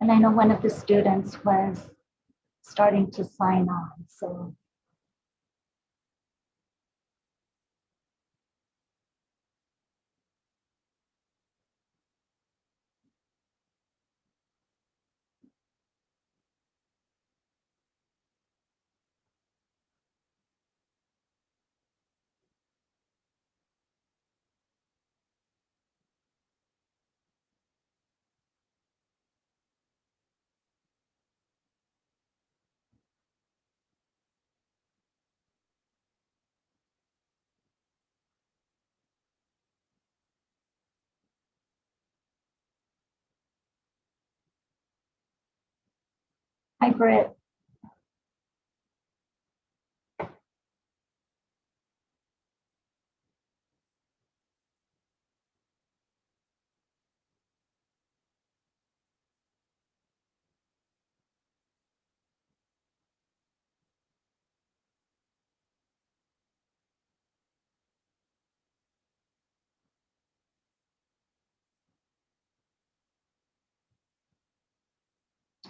And I know one of the students was starting to sign on, so. Hi, Britt.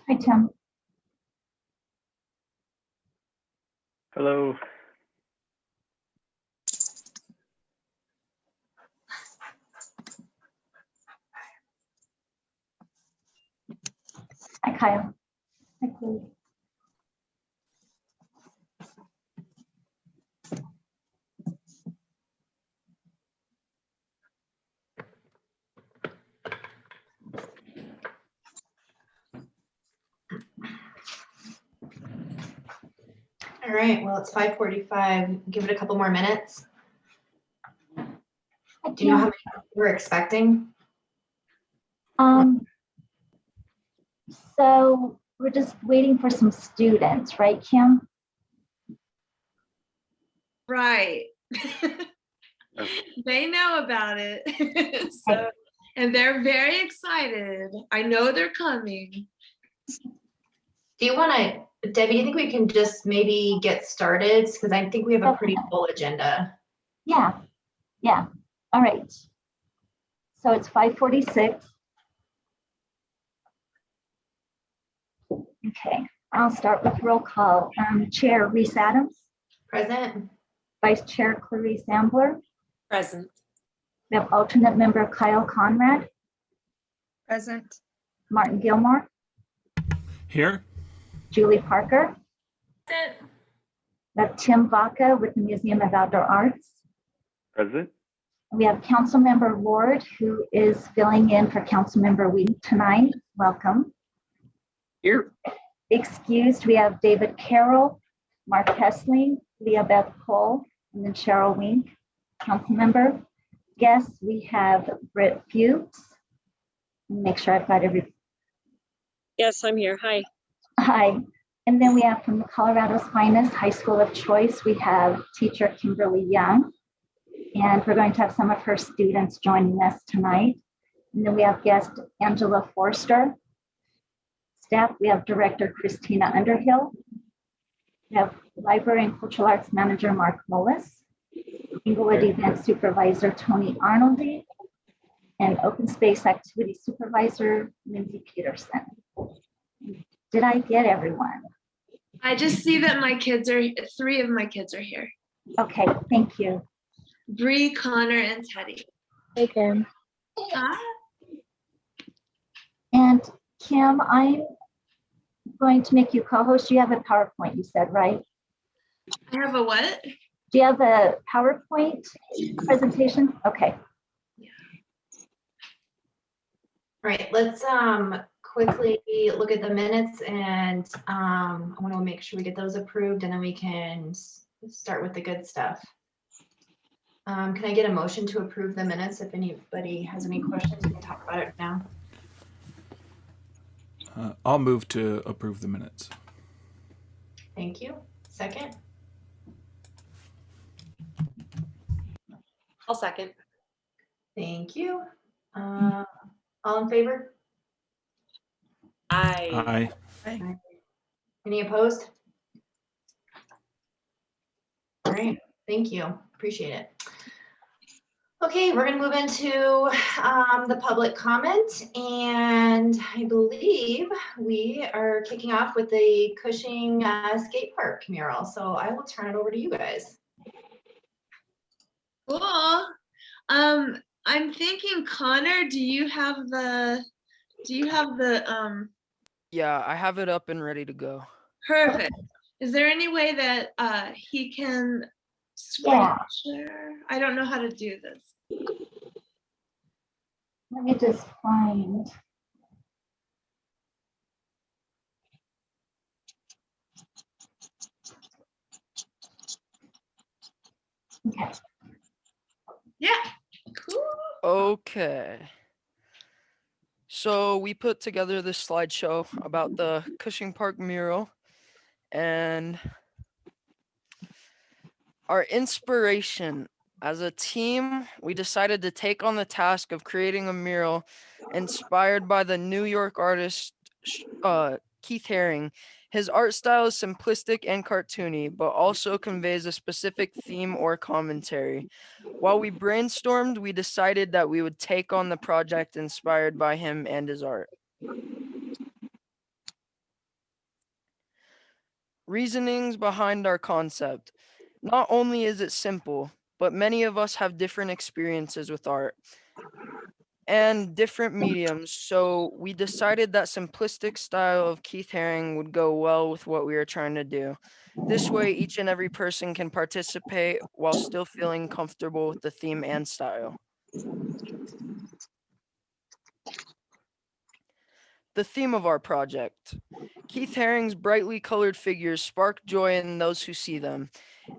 Hi, Tim. Hello. Hi, Kyle. Hi, Chloe. All right, well, it's 5:45. Give it a couple more minutes. Do you know how many we're expecting? So we're just waiting for some students, right, Kim? Right. They know about it. So, and they're very excited. I know they're coming. Do you want to, Debbie, do you think we can just maybe get started? Because I think we have a pretty full agenda. Yeah, yeah. All right. So it's 5:46. Okay, I'll start with roll call. Chair Reese Adams, Present? Vice Chair Clarice Ambler. Present. We have alternate member Kyle Conrad, Present. Martin Gilmore, Here. Julie Parker. Present. We have Tim Vaca with the Museum of Outdoor Arts. Present. We have Councilmember Ward, who is filling in for Councilmember Week tonight. Welcome. Here. Excused, we have David Carroll, Mark Hessling, Leah Beth Cole, and then Cheryl Wink, Councilmember. Guests, we have Britt Fuiks. Make sure I've got every. Yes, I'm here. Hi. Hi. And then we have from the Colorado's Finest High School of Choice, we have teacher Kimberly Young. And we're going to have some of her students joining us tonight. And then we have guest Angela Forster. Staff, we have Director Christina Underhill. We have Library and Cultural Arts Manager Mark Mullis. Englewood Event Supervisor Tony Arnoldy. And Open Space Activity Supervisor Lindsay Peterson. Did I get everyone? I just see that my kids are, 3 of my kids are here. Okay, thank you. Bree, Connor, and Teddy. Hey, Kim. Hi. And Kim, I'm going to make you co-host. You have a PowerPoint, you said, right? I have a what? Do you have a PowerPoint presentation? Okay. All right, let's quickly look at the minutes, and I want to make sure we get those approved, and then we can start with the good stuff. Can I get a motion to approve the minutes? If anybody has any questions, we can talk about it now. I'll move to approve the minutes. Thank you. Second? I'll second. Thank you. All in favor? Aye. Aye. Any opposed? All right, thank you. Appreciate it. Okay, we're gonna move into the public comment, and I believe we are kicking off with the Cushing skate park mural. So I will turn it over to you guys. Cool. I'm thinking, Connor, do you have the Yeah, I have it up and ready to go. perfect. Is there any way that he can screen Yeah. share? I don't know how to do this. Let me just find. Okay. Yeah. Cool. Okay. So we put together this slideshow about the Cushing Park mural, and our inspiration as a team, we decided to take on the task of creating a mural inspired by the New York artist Keith Haring. His art style is simplistic and cartoony, but also conveys a specific theme or commentary. While we brainstormed, we decided that we would take on the project inspired by him and his art. Reasonings behind our concept. Not only is it simple, but many of us have different experiences with art and different mediums, so we decided that simplistic style of Keith Haring would go well with what we are trying to do. This way, each and every person can participate while still feeling comfortable with the theme and style. The theme of our project. Keith Haring's brightly colored figures spark joy in those who see them.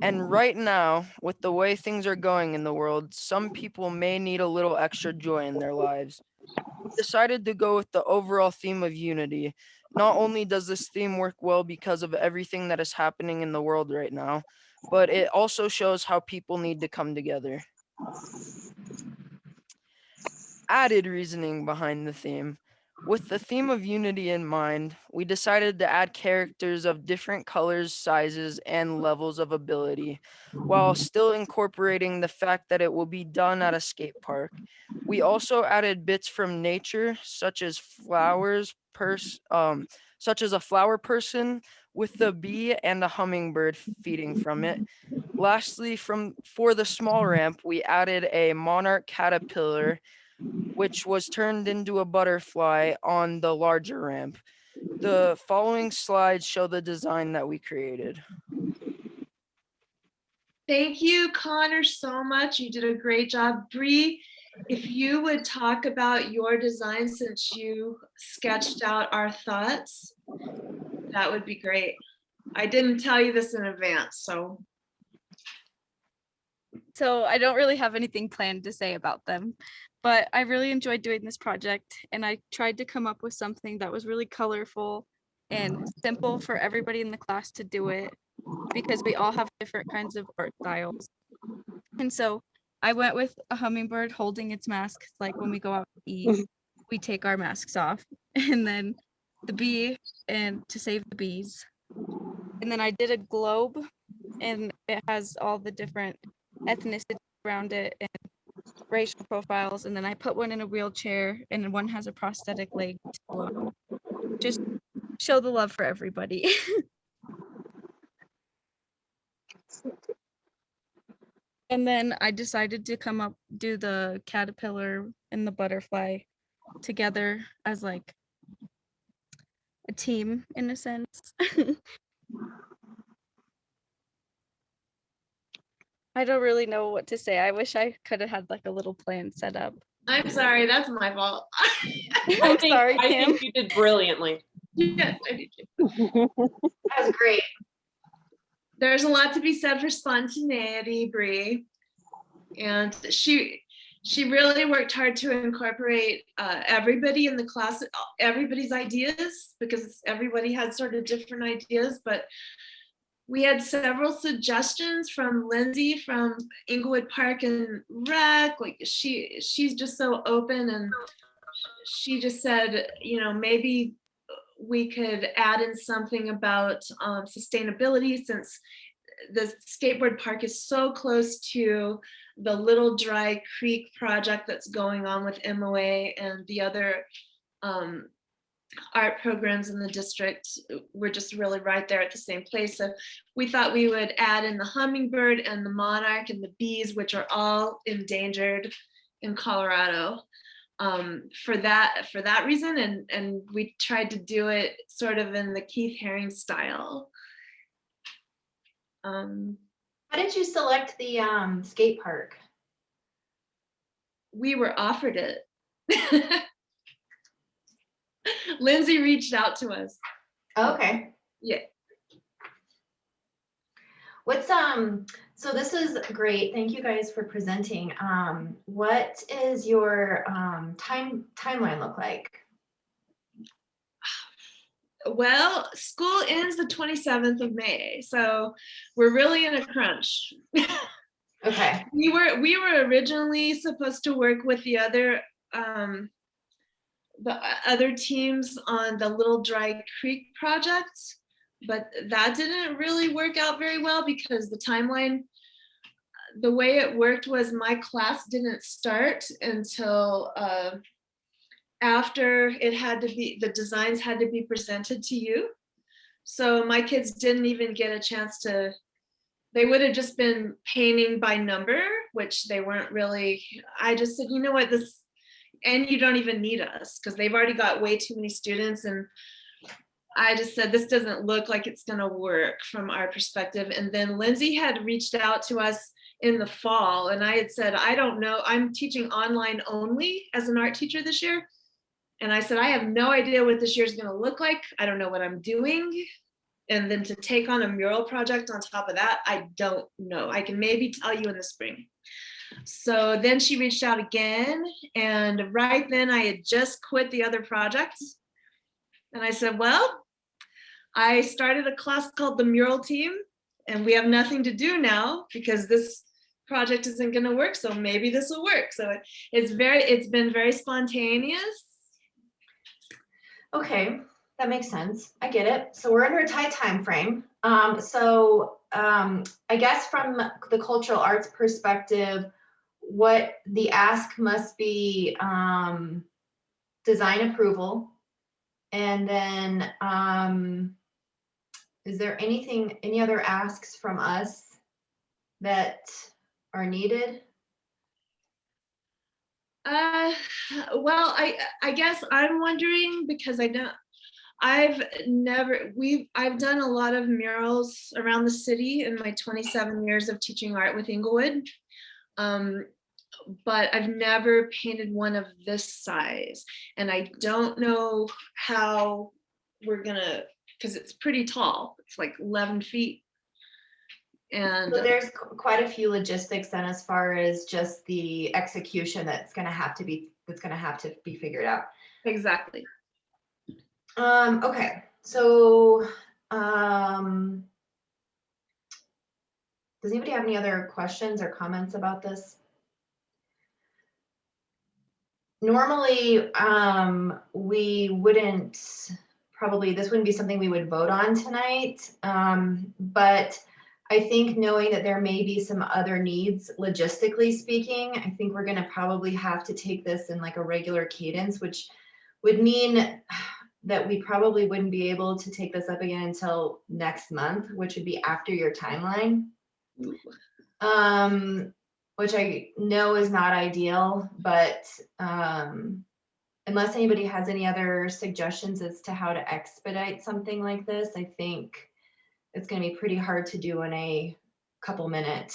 And right now, with the way things are going in the world, some people may need a little extra joy in their lives. We decided to go with the overall theme of unity. Not only does this theme work well because of everything that is happening in the world right now, but it also shows how people need to come together. Added reasoning behind the theme. With the theme of unity in mind, we decided to add characters of different colors, sizes, and levels of ability, while still incorporating the fact that it will be done at a skate park. We also added bits from nature, such as such as a flower person with a bee and a hummingbird feeding from it. Lastly, for the small ramp, we added a monarch caterpillar which was turned into a butterfly on the larger ramp. The following slides show the design that we created. Thank you, Connor, so much. You did a great job. Bree, if you would talk about your design since you sketched out our thoughts, that would be great. I didn't tell you this in advance, so. So I don't really have anything planned to say about them, but I really enjoyed doing this project, and I tried to come up with something that was really colorful and simple for everybody in the class to do it, because we all have different kinds of art styles. And so I went with a hummingbird holding its mask, like when we go out to eat, we take our masks off, and then the bee and to save the bees. And then I did a globe, and it has all the different ethnicity around it and racial profiles, and then I put one in a wheelchair and one has a prosthetic leg to just show the love for everybody. And then I decided to do the caterpillar and the butterfly together as like a team in a sense. I don't really know what to say. I wish I could have had like a little plan set up. I'm sorry, that's my fault. I'm sorry, I Kim. think you did brilliantly. Yes, I did. That was great. There's a lot to be said for spontaneity, Bree. And she really worked hard to incorporate everybody in the class, everybody's ideas, because everybody had sort of different ideas, but we had several suggestions from Lindsay from Englewood Park and Rec. Like she's just so open, and she just said, you know, maybe we could add in something about sustainability, since the skateboard park is so close to the Little Dry Creek project that's going on with MOA and the other art programs in the district. We're just really right there at the same place. So we thought we would add in the hummingbird and the monarch and the bees, which are all endangered in Colorado, for that reason. And we tried to do it sort of in the Keith Haring style. How did you select the skate park? We were offered it. Lindsay reached out to us. Okay. Yeah. What's so this is great. Thank you guys for presenting. What is your timeline look like? Well, school ends the 27th of May, so we're really in a crunch. Okay. We were originally supposed to work with the other teams on the Little Dry Creek project, but that didn't really work out very well because the timeline, the way it worked was my class didn't start until after the designs had to be presented to you. So my kids didn't even get a chance to, they would have just been painting by number, which they weren't really. I just said, you know what, and you don't even need us because they've already got way too many students. And I just said, this doesn't look like it's gonna work from our perspective. And then Lindsay had reached out to us in the fall and I had said, I don't know, I'm teaching online only as an art teacher this year. And I said, I have no idea what this year is gonna look like. I don't know what I'm doing. And then to take on a mural project on top of that, I don't know. I can maybe tell you in the spring. So then she reached out again, and right then I had just quit the other project. And I said, well, I started a class called the Mural team, and we have nothing to do now because this project isn't going to work. So maybe this will work. So it's been very spontaneous. Okay, that makes sense. I get it. So we're under a tight time frame. I guess from the cultural arts perspective, what the ask must be design approval. And then is there any other asks from us that are needed? Well, I guess I'm wondering because I've done a lot of murals around the city in my 27 years of teaching art with Englewood. But I've never painted one of this size. And I don't know how we're gonna, because it's pretty tall. It's like 11 feet. And so there's quite a few logistics then as far as just the execution that's gonna have to be figured out. Exactly. Okay, so does anybody have any other questions or comments about this? Normally, this wouldn't be something we would vote on tonight, but I think knowing that there may be some other needs, logistically speaking, I think we're gonna probably have to take this in like a regular cadence, which would mean that we probably wouldn't be able to take this up again until next month, which would be after your timeline. Which I know is not ideal, but unless anybody has any other suggestions as to how to expedite something like this, I think it's going to be pretty hard to do in a couple minute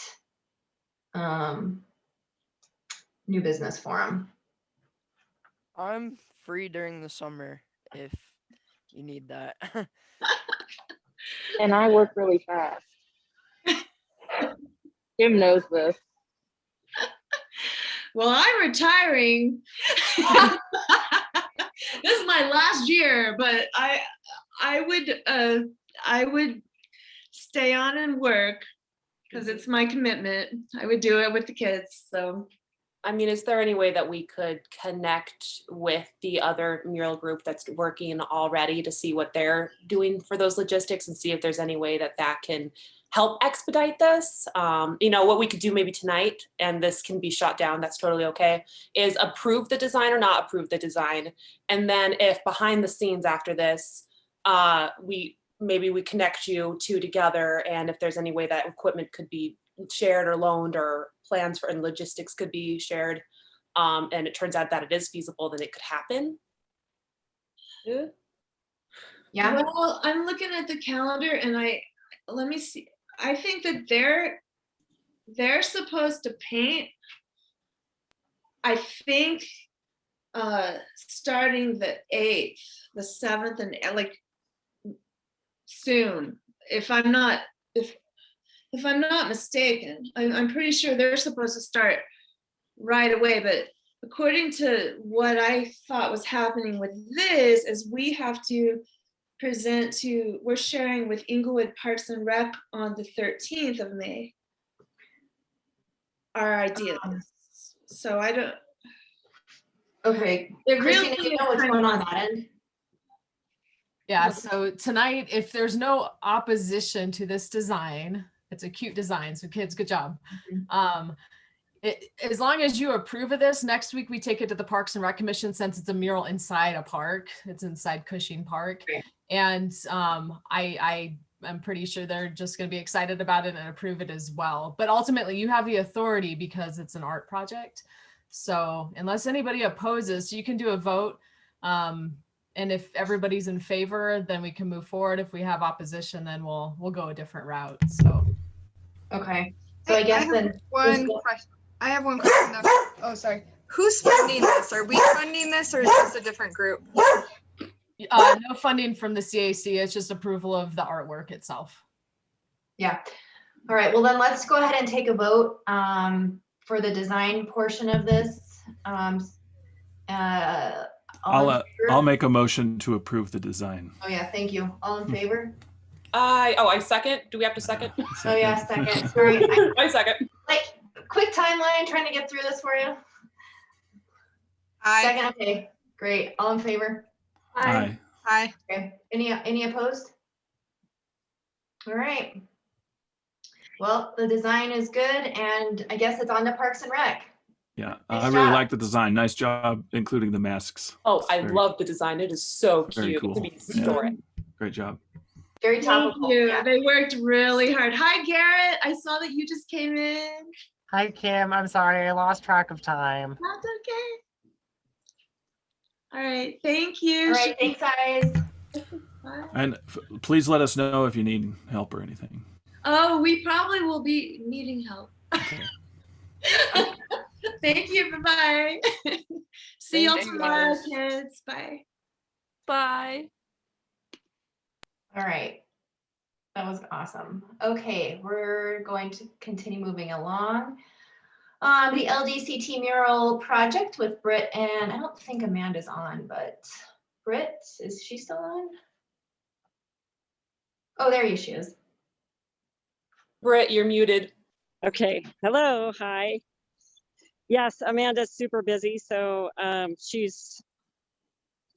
new business forum. I'm free during the summer if you need that. And I work really fast. Kim knows this. Well, I'm retiring. This is my last year, but I would stay on and work because it's my commitment. I would do it with the kids. So I mean, is there any way that we could connect with the other mural group that's working already to see what they're doing for those logistics and see if there's any way that that can help expedite this? You know, what we could do maybe tonight, and this can be shot down, that's totally okay, is approve the design or not approve the design. And then if behind the scenes after this, we connect you two together, and if there's any way that equipment could be shared or loaned, or plans for and logistics could be shared, and it turns out that it is feasible, then it could happen. Yeah. Well, I'm looking at the calendar and let me see. I think that they're supposed to paint, I think, starting the 8th, the 7th, and like soon. If I'm not mistaken, I'm pretty sure they're supposed to start right away. But according to what I thought was happening with this, is we have to we're sharing with Englewood Parks and Rec on the 13th of May, our ideas. So I don't. Okay. It Christina, really you know what's going on that end? Yeah, so tonight, if there's no opposition to this design, it's a cute design, so kids, good job. As long as you approve of this, next week we take it to the Parks and Rec Commission, since it's a mural inside a park. It's inside Cushing Park. Okay. And I'm pretty sure they're just going to be excited about it and approve it as well. But ultimately, you have the authority because it's an art project. So unless anybody opposes, you can do a vote. And if everybody's in favor, then we can move forward. If we have opposition, then we'll go a different route. So. Okay. So I guess then. I have one question though. Oh, sorry. Who's funding this? Are we funding this, or is this a different group? No funding from the CAC. It's just approval of the artwork itself. Yeah. All right. Well, then let's go ahead and take a vote for the design portion of this. I'll make a motion to approve the design. Oh yeah, thank you. All in favor? I second. Do we have to second? Oh yeah, second. Sorry. I second. Like, quick timeline, trying to get through this for you. Aye. Second, okay, great. All in favor? Aye. Aye. Okay. Any opposed? All right. Well, the design is good, and I guess it's on to Parks and Rec. Yeah, Nice I really job. like the design. Nice job, including the masks. Oh, I Very- love the design. It is so Very cute cool. to be Yeah. historic. Great job. Very Thank topical. you. Yeah. They worked really hard. Hi, Garrett. I saw that you just came in. Hi, Kim. I'm sorry. I lost track of time. That's okay. All right. Thank you. All right, thanks, guys. Bye. And please let us know if you need help or anything. Oh, we probably will be needing help. Okay. Thank you. Bye-bye. See y'all Thank you, tomorrow, guys. kids. Bye. Bye. All right. That was awesome. Okay, we're going to continue moving along. The LDCT mural project with Britt, and I don't think Amanda's on, but Britt, is she still on? Oh, there she is. Britt, you're muted. Okay, hello, hi. Yes, Amanda's super busy, so she's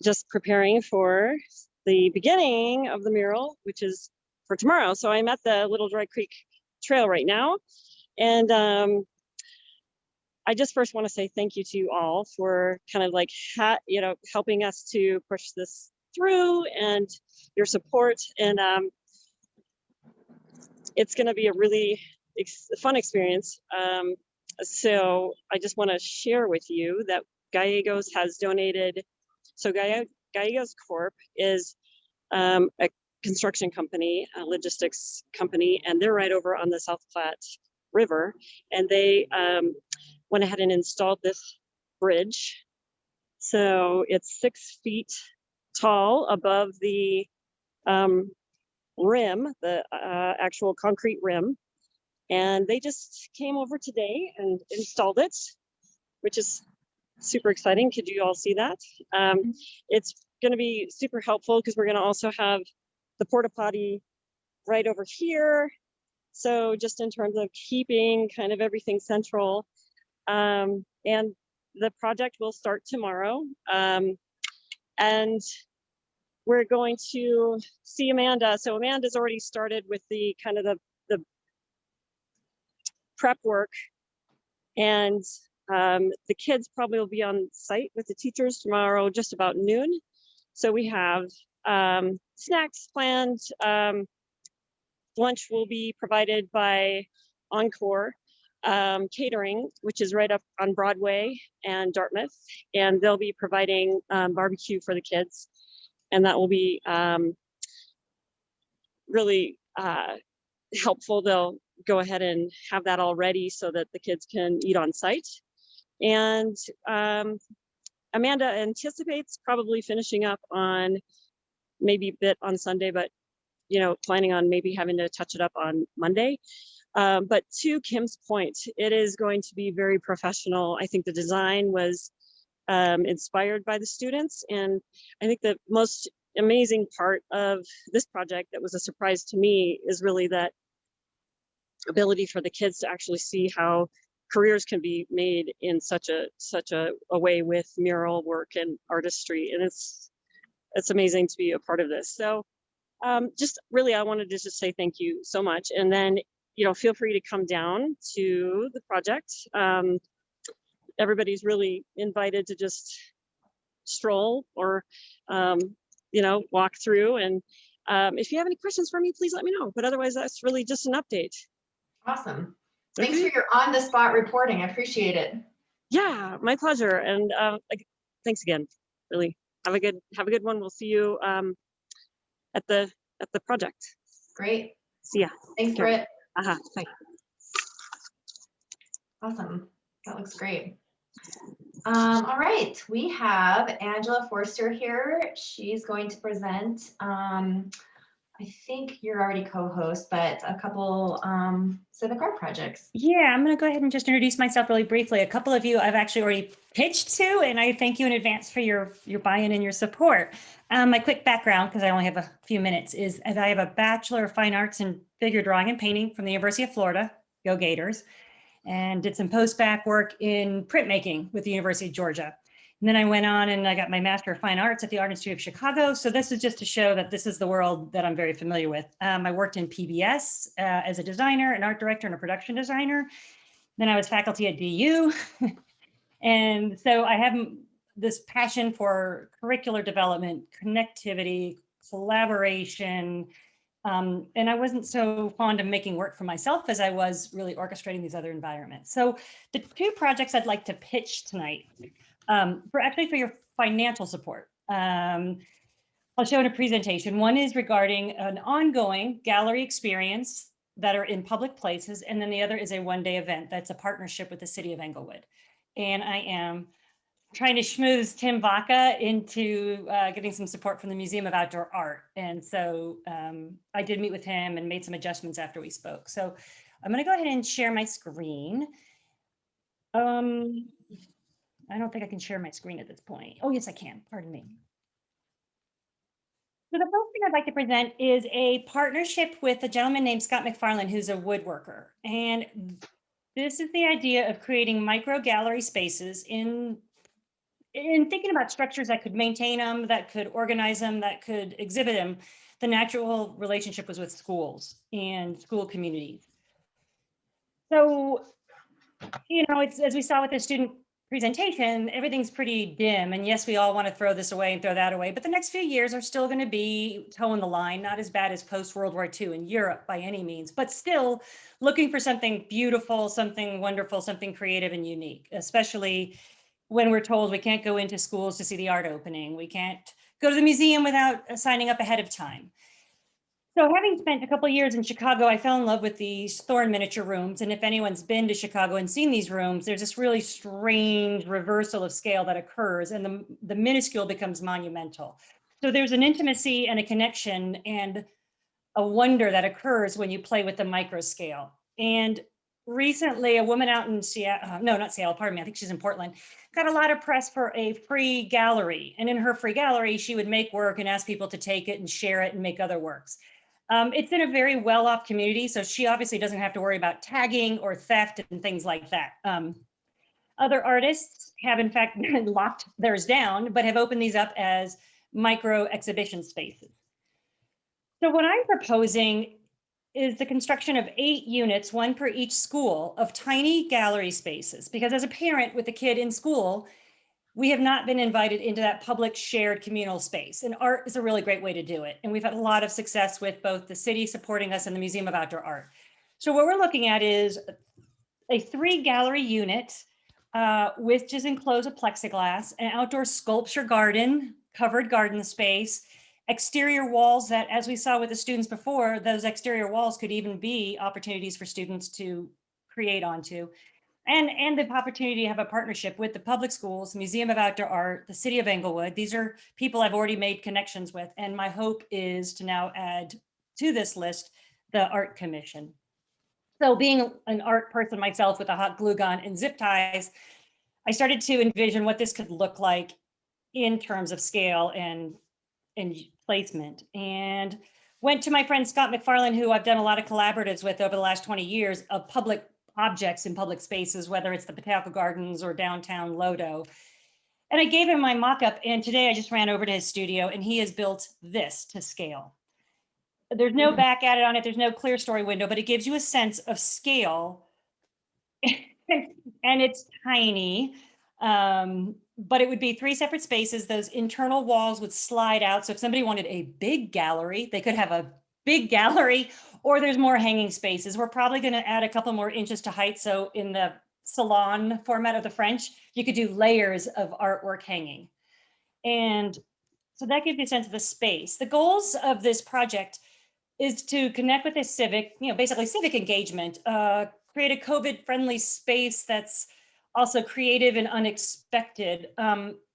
just preparing for the beginning of the mural, which is for tomorrow. So I'm at the Little Dry Creek Trail right now, and I just first want to say thank you to you all for kind of like helping us to push this through and your support, and it's going to be a really fun experience. So I just want to share with you that Gallegos has donated. So Gallegos Corp is a construction company, a logistics company, and they're right over on the South Platte River. And they went ahead and installed this bridge. So it's 6 feet tall above the rim, the actual concrete rim. And they just came over today and installed it, which is super exciting. Could you all see that? It's going to be super helpful because we're going to also have the porta potty right over here. So just in terms of keeping kind of everything central, And the project will start tomorrow. And we're going to see Amanda. So Amanda's already started with the kind of the prep work, and the kids probably will be on site with the teachers tomorrow just about noon. So we have snacks planned. Lunch will be provided by Encore Catering, which is right up on Broadway and Dartmouth, and they'll be providing barbecue for the kids, and that will be really helpful. They'll go ahead and have that all ready so that the kids can eat on site. And Amanda anticipates probably finishing up on maybe a bit on Sunday, but planning on maybe having to touch it up on Monday. But to Kim's point, it is going to be very professional. I think the design was inspired by the students. And I think the most amazing part of this project that was a surprise to me is really that ability for the kids to actually see how careers can be made in such a way with mural work and artistry. And it's amazing to be a part of this. So just really, I wanted to just say thank you so much. And then, feel free to come down to the project. Everybody's really invited to just stroll or, walk through. And if you have any questions for me, please let me know. But otherwise, that's really just an update. Awesome. Thanks for your on-the-spot reporting. I appreciate it. Yeah, my pleasure. And thanks again. Really, have a good one. We'll see you at the project. Great. See ya. Thanks, Britt. Bye. Awesome. That looks great. All right, we have Angela Forster here. She's going to present. I think you're already co-host, but a couple civic art projects. Yeah, I'm going to go ahead and just introduce myself really briefly. A couple of you I've actually already pitched to, and I thank you in advance for your buy-in and your support. My quick background, because I only have a few minutes, is that I have a Bachelor of Fine Arts in Figure Drawing and Painting from the University of Florida, go Gators, and did some post-bac work in printmaking with the University of Georgia. And then I went on and I got my Master of Fine Arts at the Art Institute of Chicago. So this is just to show that this is the world that I'm very familiar with. I worked in PBS as a designer, an art director, and a production designer. Then I was faculty at DU. And so I have this passion for curricular development, connectivity, collaboration. And I wasn't so fond of making work for myself as I was really orchestrating these other environments. So the two projects I'd like to pitch tonight for your financial support. I'll show in a presentation. One is regarding an ongoing gallery experience that are in public places. And then the other is a one-day event that's a partnership with the city of Englewood. And I am trying to schmooze Tim Vaca into getting some support from the Museum of Outdoor Art. And so I did meet with him and made some adjustments after we spoke. So I'm gonna go ahead and share my screen. I don't think I can share my screen at this point. Oh, yes, I can. Pardon me. So the first thing I'd like to present is a partnership with a gentleman named Scott McFarland, who's a woodworker. And this is the idea of creating micro gallery spaces in thinking about structures that could maintain them, that could organize them, that could exhibit them. The natural relationship was with schools and school communities. So, it's, as we saw with the student presentation, everything's pretty dim. And yes, we all want to throw this away and throw that away, but the next few years are still going to be toeing the line, not as bad as post-World War II in Europe by any means, but still looking for something beautiful, something wonderful, something creative and unique, especially when we're told we can't go into schools to see the art opening. We can't go to the museum without signing up ahead of time. So having spent a couple of years in Chicago, I fell in love with these Thorn miniature rooms. And if anyone's been to Chicago and seen these rooms, there's this really strange reversal of scale that occurs and the minuscule becomes monumental. So there's an intimacy and a connection and a wonder that occurs when you play with the micro scale. And recently a woman out in Seattle, no, not Seattle, pardon me, I think she's in Portland, got a lot of press for a free gallery. And in her free gallery, she would make work and ask people to take it and share it and make other works. It's in a very well-off community, so she obviously doesn't have to worry about tagging or theft and things like that. Other artists have in fact locked theirs down, but have opened these up as micro exhibition spaces. So what I'm proposing is the construction of 8 units, 1 per each school, of tiny gallery spaces. Because as a parent with a kid in school, we have not been invited into that public shared communal space. And art is a really great way to do it. And we've had a lot of success with both the city supporting us and the Museum of Outdoor Art. So what we're looking at is a 3 gallery unit with just enclosed with plexiglass, an outdoor sculpture garden, covered garden space, exterior walls that, as we saw with the students before, those exterior walls could even be opportunities for students to create onto. And the opportunity to have a partnership with the public schools, Museum of Outdoor Art, the City of Englewood. These are people I've already made connections with. And my hope is to now add to this list the Art Commission. So being an art person myself with a hot glue gun and zip ties, I started to envision what this could look like in terms of scale and placement, and went to my friend Scott McFarlane, who I've done a lot of collaboratives with over the last 20 years of public objects in public spaces, whether it's the Botanical Gardens or downtown Lodo. And I gave him my mock-up, and today I just ran over to his studio and he has built this to scale. There's no back at it on it, there's no clear story window, but it gives you a sense of scale. And it's tiny, but it would be 3 separate spaces. Those internal walls would slide out. So if somebody wanted a big gallery, they could have a big gallery, or there's more hanging spaces. We're probably going to add a couple more inches to height. So in the salon format of the French, you could do layers of artwork hanging. And so that gives you a sense of the space. The goals of this project is to connect with a civic, basically civic engagement, create a COVID-friendly space that's also creative and unexpected.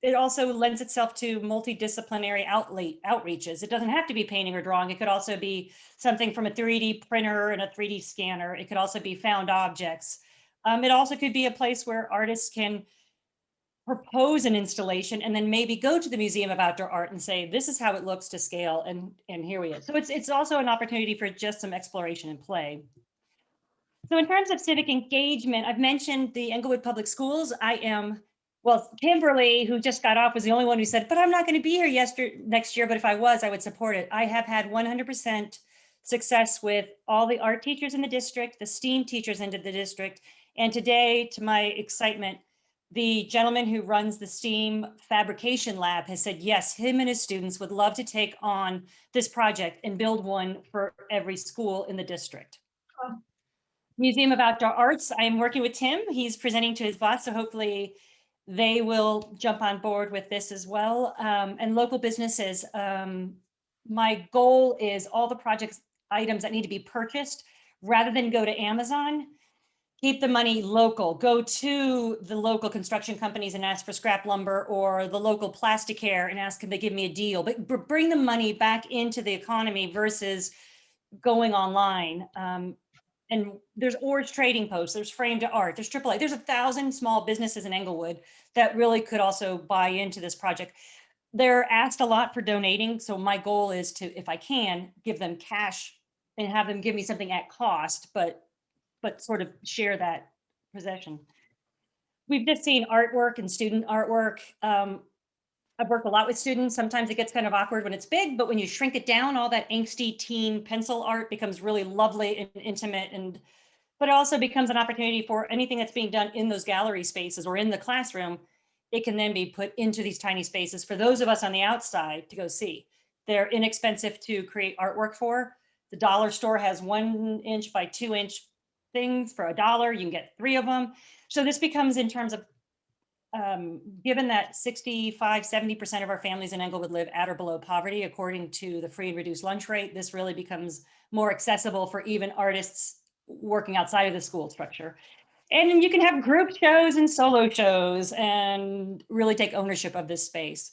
It also lends itself to multidisciplinary outreaches. It doesn't have to be painting or drawing. It could also be something from a 3D printer and a 3D scanner. It could also be found objects. It also could be a place where artists can propose an installation and then maybe go to the Museum of Outdoor Art and say, this is how it looks to scale, and here we are. So it's also an opportunity for just some exploration and play. So in terms of civic engagement, I've mentioned the Englewood Public Schools. Kimberly, who just got off, was the only one who said, but I'm not going to be here next year, but if I was, I would support it. I have had 100% success with all the art teachers in the district, the STEAM teachers into the district, and today, to my excitement, the gentleman who runs the STEAM fabrication lab has said, yes, him and his students would love to take on this project and build one for every school in the district. Museum of Outdoor Arts, I am working with Tim. He's presenting to his boss, so hopefully they will jump on board with this as well. And local businesses, my goal is all the project items that need to be purchased, rather than go to Amazon, keep the money local. Go to the local construction companies and ask for scrap lumber, or the local plasticare and ask them to give me a deal. But bring the money back into the economy versus going online. And there's Orr's Trading Post, there's Frame to Art, there's AAA. There's 1,000 small businesses in Englewood that really could also buy into this project. They're asked a lot for donating. So my goal is to, if I can, give them cash and have them give me something at cost, but sort of share that possession. We've just seen artwork and student artwork. I've worked a lot with students. Sometimes it gets kind of awkward when it's big, but when you shrink it down, all that angsty teen pencil art becomes really lovely and intimate. But it also becomes an opportunity for anything that's being done in those gallery spaces or in the classroom. It can then be put into these tiny spaces for those of us on the outside to go see. They're inexpensive to create artwork for. The dollar store has 1 inch by 2 inch things for $1. You can get 3 of them. So this becomes, in terms of, given that 65–70% of our families in Englewood live at or below poverty, according to the free and reduced lunch rate, this really becomes more accessible for even artists working outside of the school structure. And then you can have group shows and solo shows and really take ownership of this space.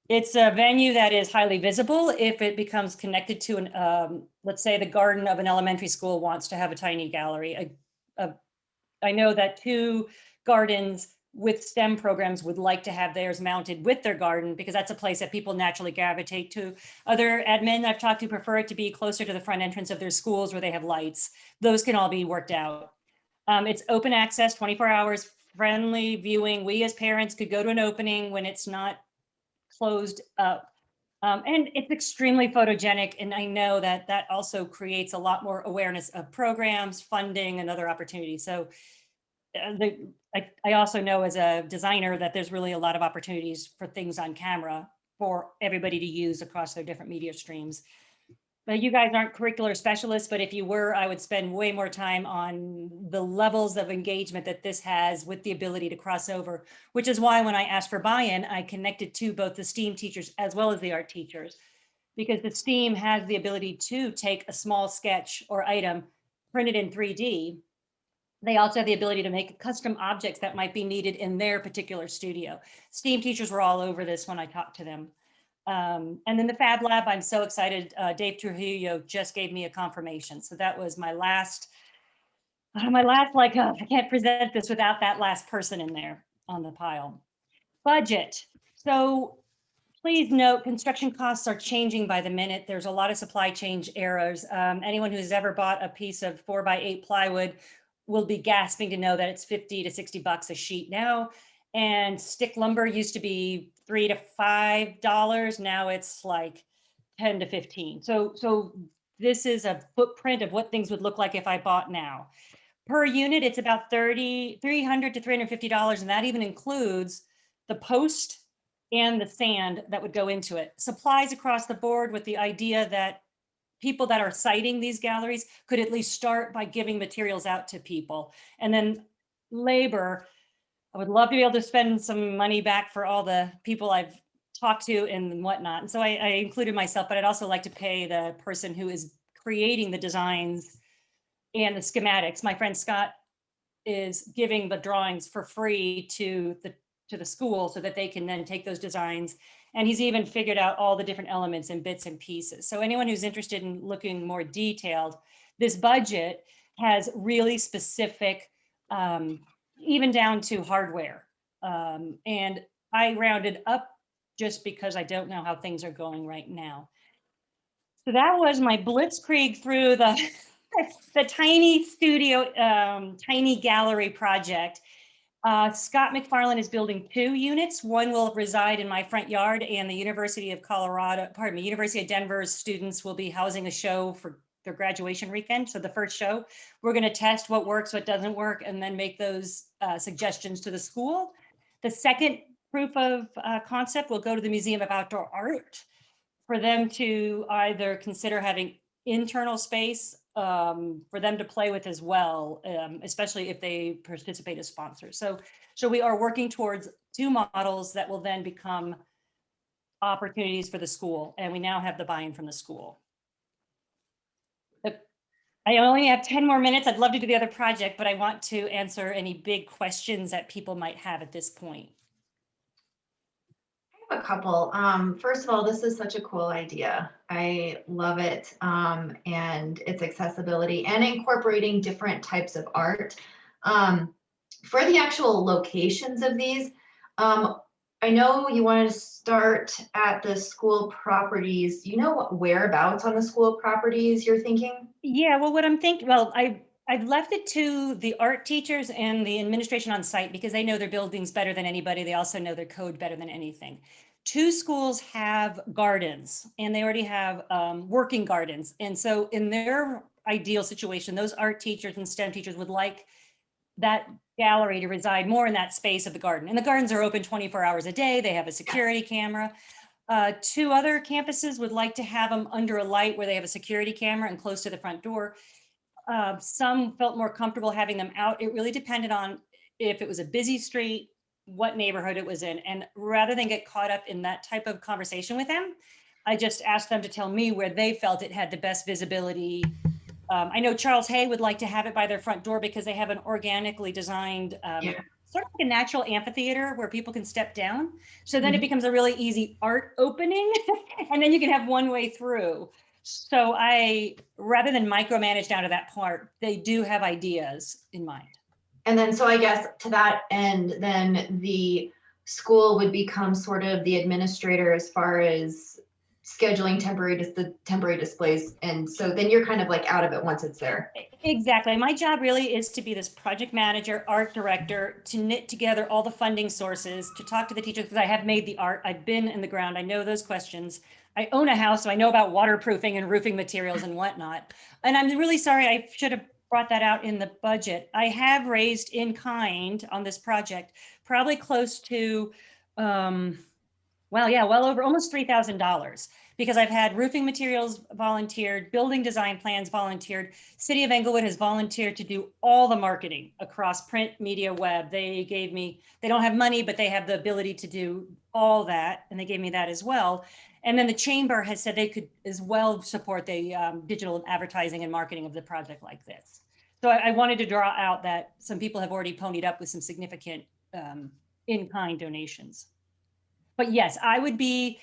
It's a venue that is highly visible if it becomes connected to an, let's say the garden of an elementary school wants to have a tiny gallery. I know that 2 gardens with STEM programs would like to have theirs mounted with their garden, because that's a place that people naturally gravitate to. Other admin I've talked to prefer it to be closer to the front entrance of their schools where they have lights. Those can all be worked out. It's open access, 24 hours, friendly viewing. We as parents could go to an opening when it's not closed up. And it's extremely photogenic. And I know that that also creates a lot more awareness of programs, funding, and other opportunities. So I also know as a designer that there's really a lot of opportunities for things on camera for everybody to use across their different media streams. But you guys aren't curricular specialists, but if you were, I would spend way more time on the levels of engagement that this has with the ability to cross over, which is why when I asked for buy-in, I connected to both the STEAM teachers as well as the art teachers, because the STEAM has the ability to take a small sketch or item, print it in 3D. They also have the ability to make custom objects that might be needed in their particular studio. STEAM teachers were all over this when I talked to them. And then the Fab Lab, I'm so excited. Dave Trujillo just gave me a confirmation. So that was my last, like, I can't present this without that last person in there on the pile. Budget. So please note, construction costs are changing by the minute. There's a lot of supply chain errors. Anyone who's ever bought a piece of 4x8 plywood will be gasping to know that it's 50 to 60 bucks a sheet now. And stick lumber used to be $3 to $5. Now it's like 10 to 15. So this is a footprint of what things would look like if I bought now. Per unit, it's about $300 to $350. And that even includes the post and the sand that would go into it. Supplies across the board, with the idea that people that are siting these galleries could at least start by giving materials out to people. And then labor, I would love to be able to spend some money back for all the people I've talked to and whatnot. And so I included myself, but I'd also like to pay the person who is creating the designs and the schematics. My friend Scott is giving the drawings for free to the school so that they can then take those designs. And he's even figured out all the different elements and bits and pieces. So anyone who's interested in looking more detailed, this budget has really specific, even down to hardware. And I rounded up just because I don't know how things are going right now. So that was my blitzkrieg through the, the tiny studio, tiny gallery project. Scott McFarlane is building 2 units. One will reside in my front yard, and the University of Denver's students will be housing a show for their graduation weekend. So the first show, we're going to test what works, what doesn't work, and then make those suggestions to the school. The second proof of concept will go to the Museum of Outdoor Art for them to either consider having internal space for them to play with as well, especially if they participate as sponsors. So we are working towards 2 models that will then become opportunities for the school, and we now have the buy-in from the school. I only have 10 more minutes. I'd love to do the other project, but I want to answer any big questions that people might have at this point. I have a couple. First of all, this is such a cool idea. I love it, and its accessibility and incorporating different types of art. For the actual locations of these, I know you want to start at the school properties. You know what whereabouts on the school properties you're thinking? Yeah, well, what I'm thinking, well, I've left it to the art teachers and the administration on site because they know their buildings better than anybody. They also know their code better than anything. 2 schools have gardens, and they already have working gardens. And so in their ideal situation, those art teachers and STEM teachers would like that gallery to reside more in that space of the garden. And the gardens are open 24 hours a day. They have a security camera. 2 other campuses would like to have them under a light where they have a security camera and close to the front door. Some felt more comfortable having them out. It really depended on if it was a busy street, what neighborhood it was in. And rather than get caught up in that type of conversation with them, I just asked them to tell me where they felt it had the best visibility. I know Charles Hay would like to have it by their front door because they have an organically designed, sort of like a natural amphitheater where people can step down. So then it becomes a really easy art opening and then you can have one way through. So rather than micromanage down to that part, they do have ideas in mind. And then, so I guess to that end, then the school would become sort of the administrator as far as scheduling the temporary displays. And so then you're kind of like out of it once it's there. Exactly. My job really is to be this project manager, art director, to knit together all the funding sources, to talk to the teachers, because I have made the art. I've been in the ground. I know those questions. I own a house, so I know about waterproofing and roofing materials and whatnot. And I'm really sorry, I should have brought that out in the budget. I have raised in kind on this project, probably close to, well over almost $3,000, because I've had roofing materials volunteered, building design plans volunteered. City of Englewood has volunteered to do all the marketing across print, media, web. They don't have money, but they have the ability to do all that. And they gave me that as well. And then the chamber has said they could as well support the digital advertising and marketing of the project like this. So I wanted to draw out that some people have already ponied up with some significant in-kind donations. But yes, I would be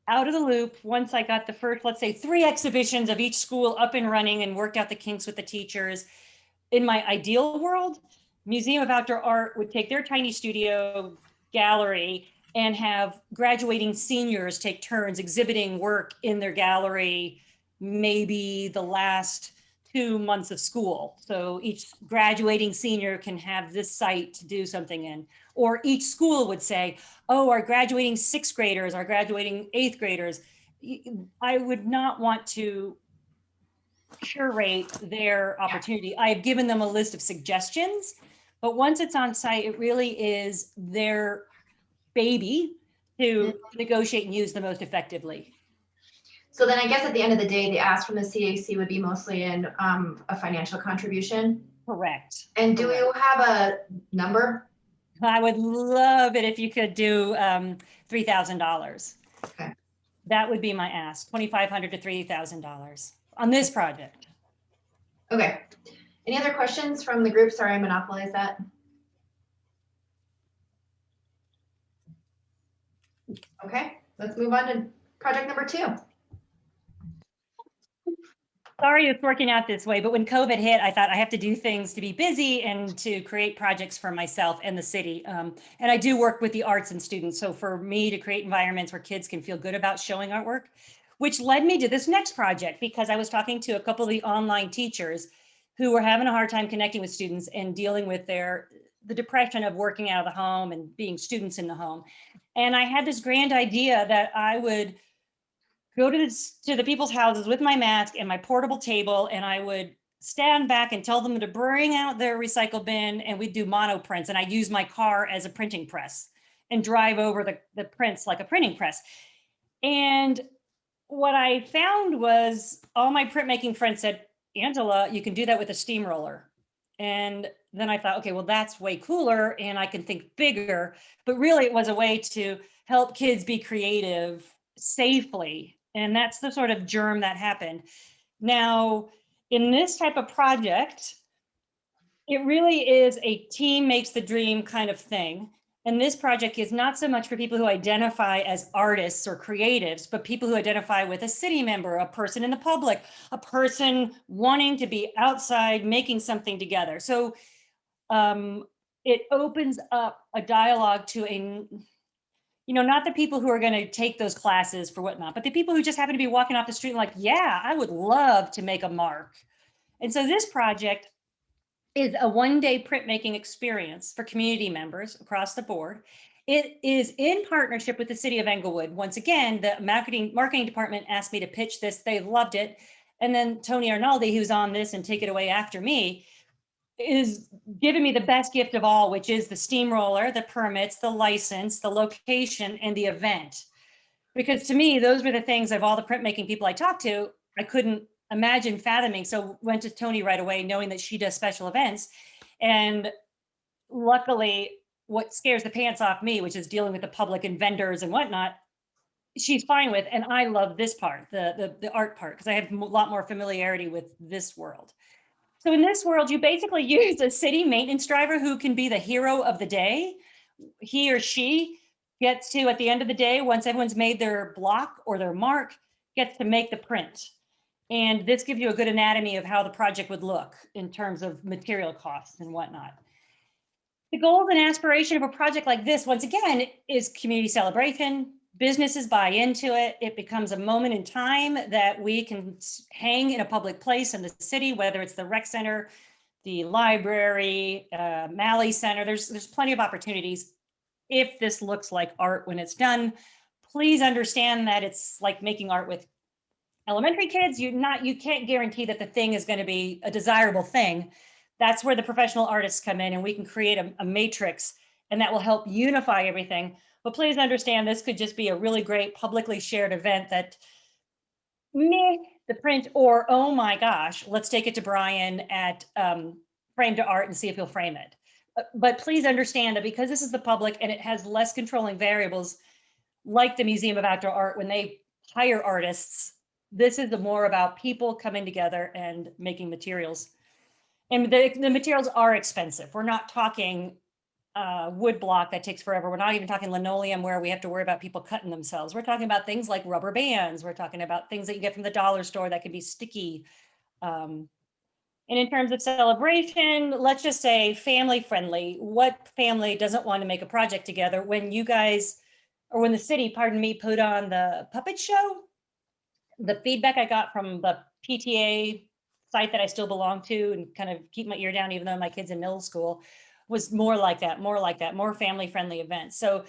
out of the loop once I got the first, let's say, 3 exhibitions of each school up and running and worked out the kinks with the teachers. In my ideal world, Museum of Outdoor Art would take their tiny studio gallery and have graduating seniors take turns exhibiting work in their gallery, maybe the last 2 months of school. So each graduating senior can have this site to do something in. Or each school would say, oh, our graduating 6th graders, our graduating 8th graders. I would not want to curate their opportunity. I've given them a list of suggestions, but once it's on site, it really is their baby to negotiate and use the most effectively. So then I guess at the end of the day, the ask from the CAC would be mostly in a financial contribution. Correct. And do we have a number? I would love it if you could do $3,000. Okay. That would be my ask, $2,500 to $3,000 on this project. Okay. Any other questions from the group? Sorry, I monopolized that. Okay, let's move on to project number 2. Sorry it's working out this way, but when COVID hit, I thought I have to do things to be busy and to create projects for myself and the city. And I do work with the arts and students. So for me to create environments where kids can feel good about showing artwork, which led me to this next project, because I was talking to a couple of the online teachers who were having a hard time connecting with students and dealing with the depression of working out of the home and being students in the home. And I had this grand idea that I would go to the people's houses with my mask and my portable table, and I would stand back and tell them to bring out their recycle bin, and we'd do mono prints. And I'd use my car as a printing press and drive over the prints like a printing press. And what I found was all my printmaking friends said, Angela, you can do that with a steamroller. And then I thought, okay, well, that's way cooler and I can think bigger. But really it was a way to help kids be creative safely. And that's the sort of germ that happened. Now, in this type of project, it really is a team makes the dream kind of thing. And this project is not so much for people who identify as artists or creatives, but people who identify with a city member, a person in the public, a person wanting to be outside making something together. So it opens up a dialogue to not the people who are going to take those classes for whatnot, but the people who just happen to be walking off the street and like, yeah, I would love to make a mark. And so this project is a one-day printmaking experience for community members across the board. It is in partnership with the City of Englewood. Once again, the marketing department asked me to pitch this. They loved it. And then Tony Arnoldy, who's on this and take it away after me, is giving me the best gift of all, which is the steamroller, the permits, the license, the location, and the event. Because to me, those were the things of all the printmaking people I talked to, I couldn't imagine fathoming. So went to Tony right away, knowing that she does special events. And luckily, what scares the pants off me, which is dealing with the public and vendors and whatnot, she's fine with. And I love this part, the art part, because I have a lot more familiarity with this world. So in this world, you basically use a city maintenance driver who can be the hero of the day. He or she gets to, at the end of the day, once everyone's made their block or their mark, gets to make the print. And this gives you a good anatomy of how the project would look in terms of material costs and whatnot. The goals and aspiration of a project like this, once again, is community celebration, businesses buy into it, it becomes a moment in time that we can hang in a public place in the city, whether it's the rec center, the library, Malley Center. There's plenty of opportunities if this looks like art when it's done. Please understand that it's like making art with elementary kids. You can't guarantee that the thing is going to be a desirable thing. That's where the professional artists come in, and we can create a matrix, and that will help unify everything. But please understand, this could just be a really great publicly shared event that meh, the print, or oh my gosh, let's take it to Brian at Frame to Art and see if he'll frame it. But please understand that because this is the public and it has less controlling variables, like the Museum of Outdoor Art, when they hire artists, this is more about people coming together and making materials. And the materials are expensive. We're not talking wood block that takes forever. We're not even talking linoleum where we have to worry about people cutting themselves. We're talking about things like rubber bands. We're talking about things that you get from the dollar store that can be sticky. And in terms of celebration, let's just say family friendly. What family doesn't want to make a project together when you guys, or when the city, pardon me, put on the puppet show? The feedback I got from the PTA site that I still belong to and kind of keep my ear down, even though my kid's in middle school, was more like that, more family friendly events. So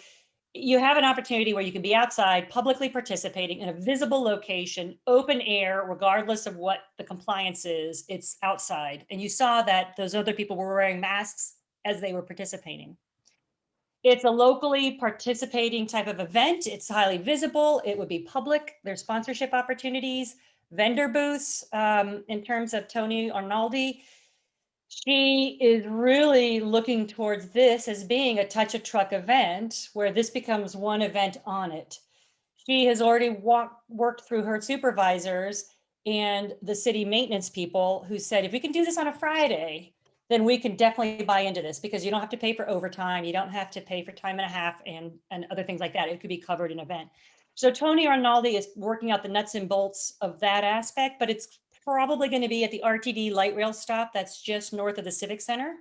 you have an opportunity where you can be outside, publicly participating in a visible location, open air, regardless of what the compliance is, it's outside. And you saw that those other people were wearing masks as they were participating. It's a locally participating type of event. It's highly visible. It would be public. There's sponsorship opportunities, vendor booths. In terms of Tony Arnoldy, she is really looking towards this as being a touch a truck event where this becomes one event on it. She has already worked through her supervisors and the city maintenance people who said, if we can do this on a Friday, then we can definitely buy into this because you don't have to pay for overtime. You don't have to pay for time and a half and other things like that. It could be covered in event. So Tony Arnoldy is working out the nuts and bolts of that aspect, but it's probably going to be at the RTD light rail stop that's just north of the Civic Center.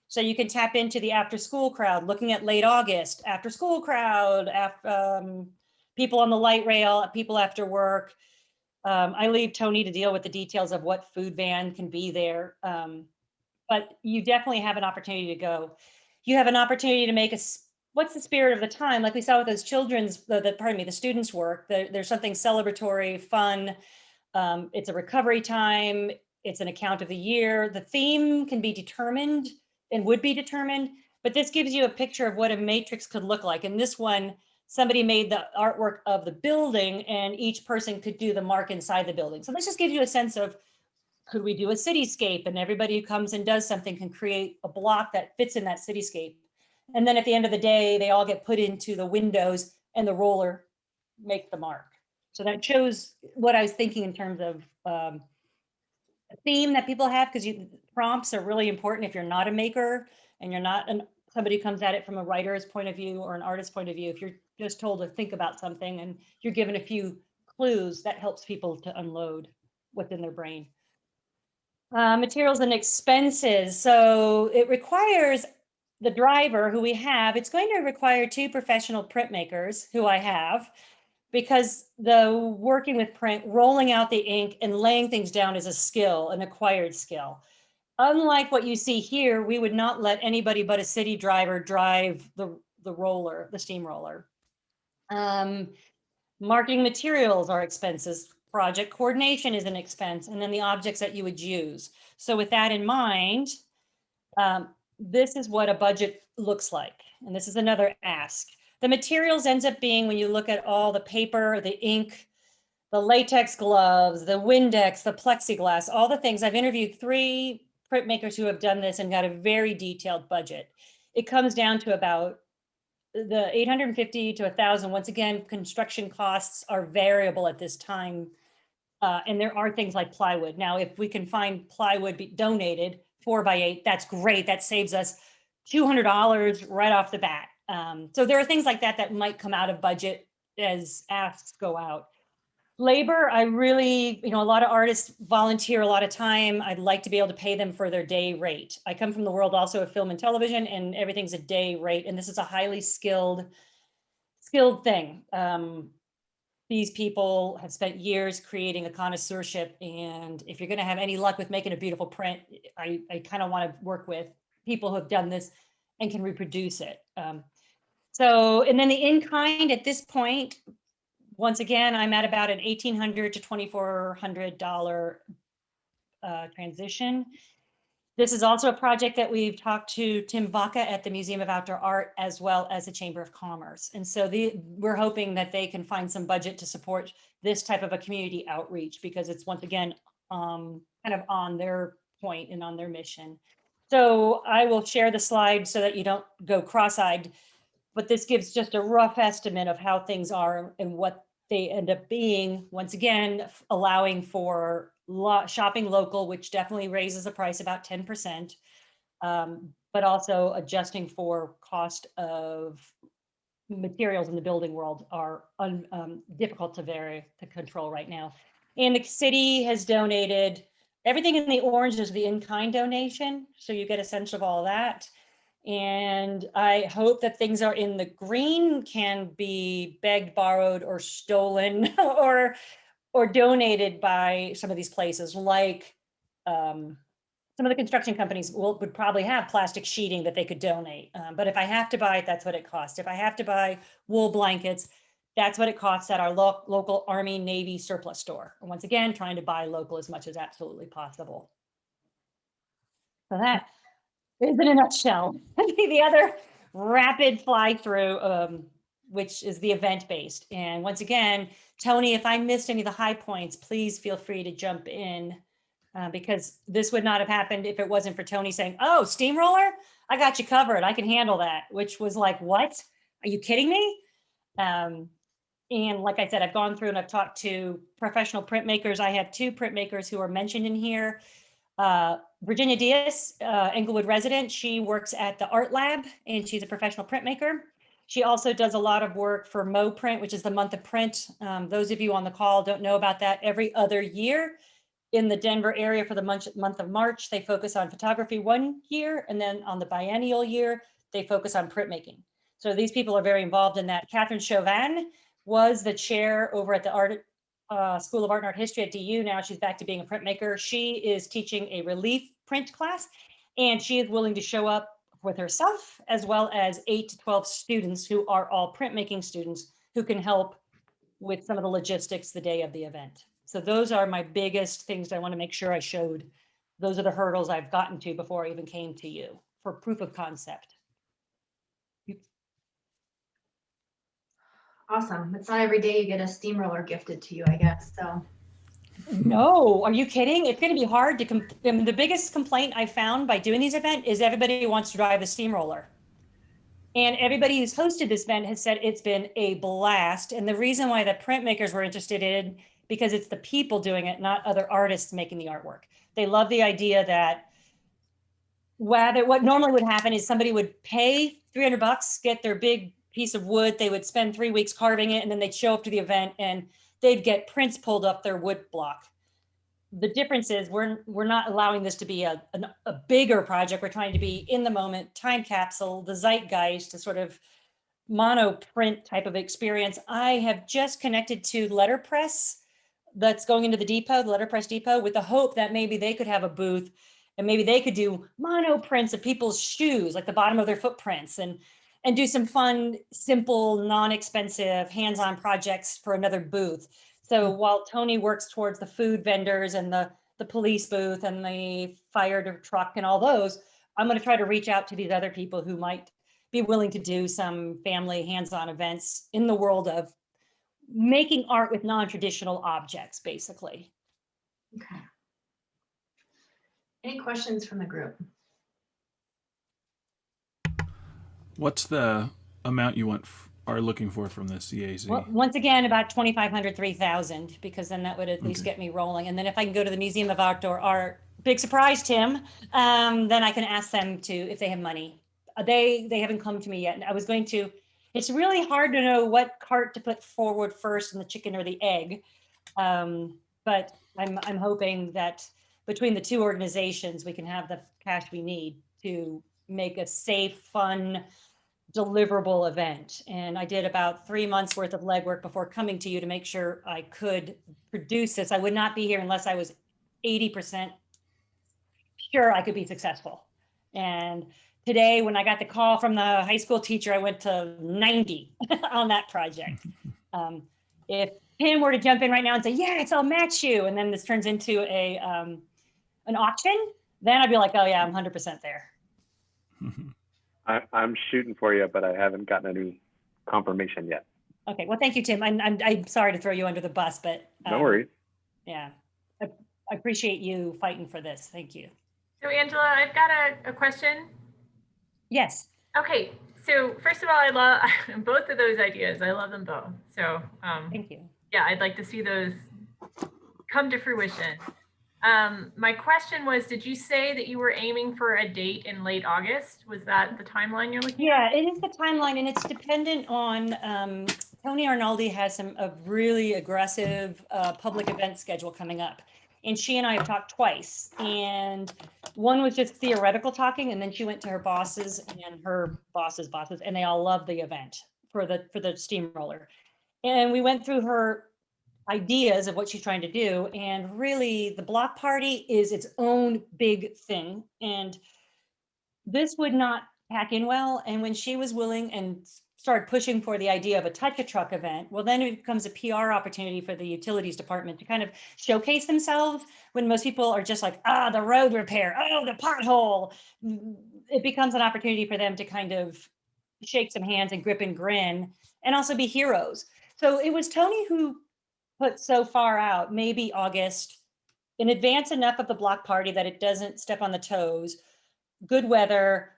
So you can tap into the after school crowd, looking at late August, after school crowd, people on the light rail, people after work. I leave Tony to deal with the details of what food van can be there. But you definitely have an opportunity to go. You have an opportunity to make what's the spirit of the time? Like we saw with those the students' work, there's something celebratory, fun. It's a recovery time. It's an account of the year. The theme can be determined and would be determined, but this gives you a picture of what a matrix could look like. And this one, somebody made the artwork of the building and each person could do the mark inside the building. So this just gives you a sense of, could we do a cityscape? And everybody who comes and does something can create a block that fits in that cityscape. And then at the end of the day, they all get put into the windows and the roller make the mark. So that shows what I was thinking in terms of a theme that people have, because prompts are really important if you're not a maker and you're not somebody who comes at it from a writer's point of view or an artist's point of view. If you're just told to think about something and you're given a few clues, that helps people to unload what's in their brain. Materials and expenses. So it requires the driver who we have, it's going to require 2 professional printmakers who I have, because the working with print, rolling out the ink and laying things down is a skill, an acquired skill. Unlike what you see here, we would not let anybody but a city driver drive the roller, the steamroller. Marketing materials are expenses. Project coordination is an expense, and then the objects that you would use. So with that in mind, this is what a budget looks like. And this is another ask. The materials ends up being, when you look at all the paper, the ink, the latex gloves, the Windex, the plexiglass, all the things. I've interviewed 3 printmakers who have done this and got a very detailed budget. It comes down to about the 850 to 1,000. Once again, construction costs are variable at this time. And there are things like plywood. Now, if we can find plywood donated 4x8, that's great. That saves us $200 right off the bat. So there are things like that that might come out of budget as asks go out. Labor, I really, a lot of artists volunteer a lot of time. I'd like to be able to pay them for their day rate. I come from the world also of film and television, and everything's a day rate. And this is a highly skilled skilled thing. These people have spent years creating a connoisseurship, and if you're going to have any luck with making a beautiful print, I kind of want to work with people who have done this and can reproduce it. So, and then the in-kind at this point, once again, I'm at about an $1,800 to $2,400 transition. This is also a project that we've talked to Tim Vaca at the Museum of Outdoor Art, as well as the Chamber of Commerce. And so we're hoping that they can find some budget to support this type of a community outreach, because it's once again, kind of on their point and on their mission. So I will share the slide so that you don't go cross-eyed, but this gives just a rough estimate of how things are and what they end up being. Once again, allowing for shopping local, which definitely raises the price about 10%, but also adjusting for cost of materials in the building world are difficult to control right now. And the city has donated everything in the orange is the in-kind donation, so you get a sense of all that. And I hope that things are in the green can be begged, borrowed, or stolen, or donated by some of these places, like some of the construction companies would probably have plastic sheeting that they could donate. But if I have to buy it, that's what it costs. If I have to buy wool blankets, that's what it costs at our local Army, Navy surplus store. And once again, trying to buy local as much as absolutely possible. So that is in a nutshell. The other rapid fly through, which is the event based. And once again, Tony, if I missed any of the high points, please feel free to jump in, because this would not have happened if it wasn't for Tony saying, "Oh, steamroller, I got you covered. I can handle that," which was like, what? Are you kidding me? And like I said, I've gone through and I've talked to professional printmakers. I have 2 printmakers who are mentioned in here. Virginia Diaz, Englewood resident, she works at the Art Lab and she's a professional printmaker. She also does a lot of work for Mo Print, which is the month of print. Those of you on the call don't know about that. Every other year in the Denver area for the month of March, they focus on photography one year, and then on the biennial year, they focus on printmaking. So these people are very involved in that. Catherine Chauvin was the chair over at the School of Art and Art History at DU. Now she's back to being a printmaker. She is teaching a relief print class, and she is willing to show up with herself, as well as 8 to 12 students who are all printmaking students who can help with some of the logistics the day of the event. So those are my biggest things I want to make sure I showed. Those are the hurdles I've gotten to before I even came to you for proof of concept. Awesome. It's not every day you get a steamroller gifted to you, I guess, so. No, are you kidding? It's going to be hard to, the biggest complaint I found by doing these events is everybody wants to drive the steamroller. And everybody who's hosted this event has said it's been a blast. And the reason why the printmakers were interested in, because it's the people doing it, not other artists making the artwork. They love the idea that what normally would happen is somebody would pay $300, get their big piece of wood, they would spend 3 weeks carving it, and then they'd show up to the event and they'd get prints pulled off their wood block. The difference is we're not allowing this to be a bigger project. We're trying to be in the moment, time capsule, the zeitgeist, a sort of mono print type of experience. I have just connected to letterpress that's going into the depot, the letterpress depot, with the hope that maybe they could have a booth and maybe they could do mono prints of people's shoes, like the bottom of their footprints, and do some fun, simple, non-expensive, hands-on projects for another booth. So while Tony works towards the food vendors and the police booth and the fire truck and all those, I'm going to try to reach out to these other people who might be willing to do some family hands-on events in the world of making art with non-traditional objects, basically. Okay. Any questions from the group? What's the amount you are looking for from this CAZ? Well, once again, about 2,500, 3,000, because then that would at least get me rolling. And then if I can go to the Museum of Outdoor Art, big surprise, Tim, then I can ask them to, if they have money. They haven't come to me yet. And I was going to, it's really hard to know what cart to put forward first, in the chicken or the egg. But I'm hoping that between the 2 organizations, we can have the cash we need to make a safe, fun, deliverable event. And I did about 3 months worth of legwork before coming to you to make sure I could produce this. I would not be here unless I was 80% sure I could be successful. And today, when I got the call from the high school teacher, I went to 90 on that project. If Tim were to jump in right now and say, yes, I'll match you, and then this turns into an auction, then I'd be like, oh yeah, I'm 100% there. I'm shooting for you, but I haven't gotten any confirmation yet. Okay, well, thank you, Tim. I'm sorry to throw you under the bus, but No worries. yeah, I appreciate you fighting for this. Thank you. So Angela, I've got a question. Yes. Okay, so first of all, I love both of those ideas. I love them both. So thank you. Yeah, I'd like to see those come to fruition. My question was, did you say that you were aiming for a date in late August? Was that the timeline you're looking at? Yeah, it is the timeline, and it's dependent on Tony Arnoldy has a really aggressive public event schedule coming up. And she and I have talked twice, and one was just theoretical talking, and then she went to her bosses and her bosses' bosses, and they all loved the event for the steamroller. And we went through her ideas of what she's trying to do, and really the block party is its own big thing, and this would not pack in well. And when she was willing and started pushing for the idea of a touch-a-truck event, well, then it becomes a PR opportunity for the utilities department to kind of showcase themselves, when most people are just like, the road repair, the pothole. It becomes an opportunity for them to kind of shake some hands and grip and grin, and also be heroes. So it was Tony who put so far out, maybe August, in advance enough of the block party that it doesn't step on the toes, good weather,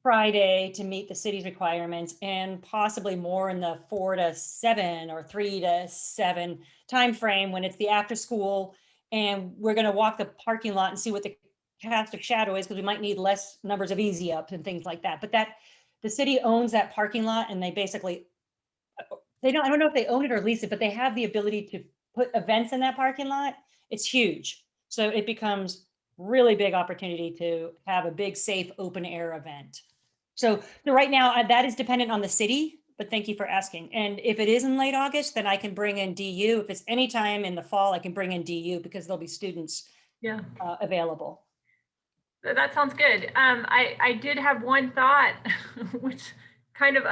Friday to meet the city's requirements, and possibly more in the 4 to 7 or 3 to 7 timeframe when it's the after school, and we're going to walk the parking lot and see what the cast of shadow is, because we might need less numbers of easy ups and things like that. But the city owns that parking lot, and they basically, I don't know if they own it or lease it, but they have the ability to put events in that parking lot. It's huge. So it becomes really big opportunity to have a big, safe, open air event. So right now that is dependent on the city, but thank you for asking. And if it is in late August, then I can bring in DU. If it's any time in the fall, I can bring in DU, because there'll be students available. That sounds good. I did have one thought, which kind of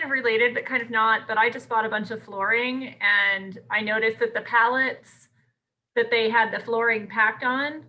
related, but kind of not. But I just bought a bunch of flooring, and I noticed that the pallets that they had the flooring packed on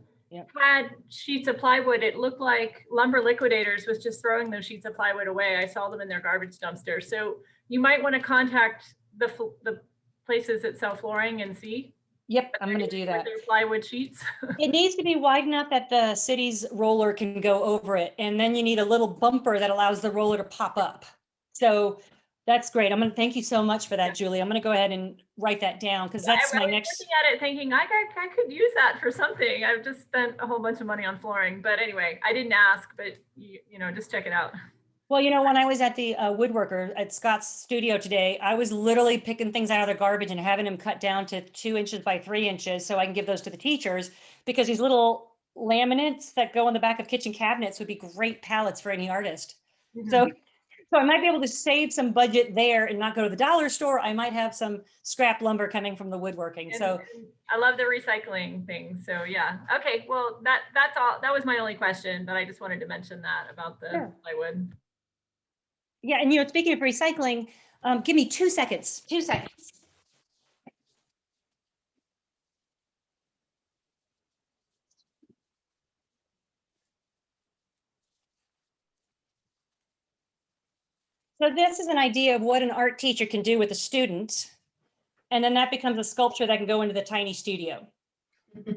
had sheets of plywood. It looked like Lumber Liquidators was just throwing those sheets of plywood away. I saw them in their garbage dumpster. So you might want to contact the places that sell flooring and see. Yep, I'm going to do that. Their plywood sheets. It needs to be wide enough that the city's roller can go over it. And then you need a little bumper that allows the roller to pop up. So that's great. I'm going to thank you so much for that, Julie. I'm going to go ahead and write that down, because that's my next. Looking at it thinking, I could use that for something. I've just spent a whole bunch of money on flooring. But anyway, I didn't ask, but you know, just check it out. Well, you know, when I was at the woodworker at Scott's studio today, I was literally picking things out of the garbage and having them cut down to 2 inches by 3 inches so I can give those to the teachers, because these little laminates that go on the back of kitchen cabinets would be great pallets for any artist. Mm-hmm. So I might be able to save some budget there and not go to the dollar store. I might have some scrap lumber coming from the woodworking. So I love the recycling thing. So yeah. Okay. Well, that's all. That was my only question, but I just wanted to mention that about the plywood. Yeah, and you know, speaking of recycling, give me 2 seconds. 2 seconds. So this is an idea of what an art teacher can do with a student. And then that becomes a sculpture that can go into the tiny studio.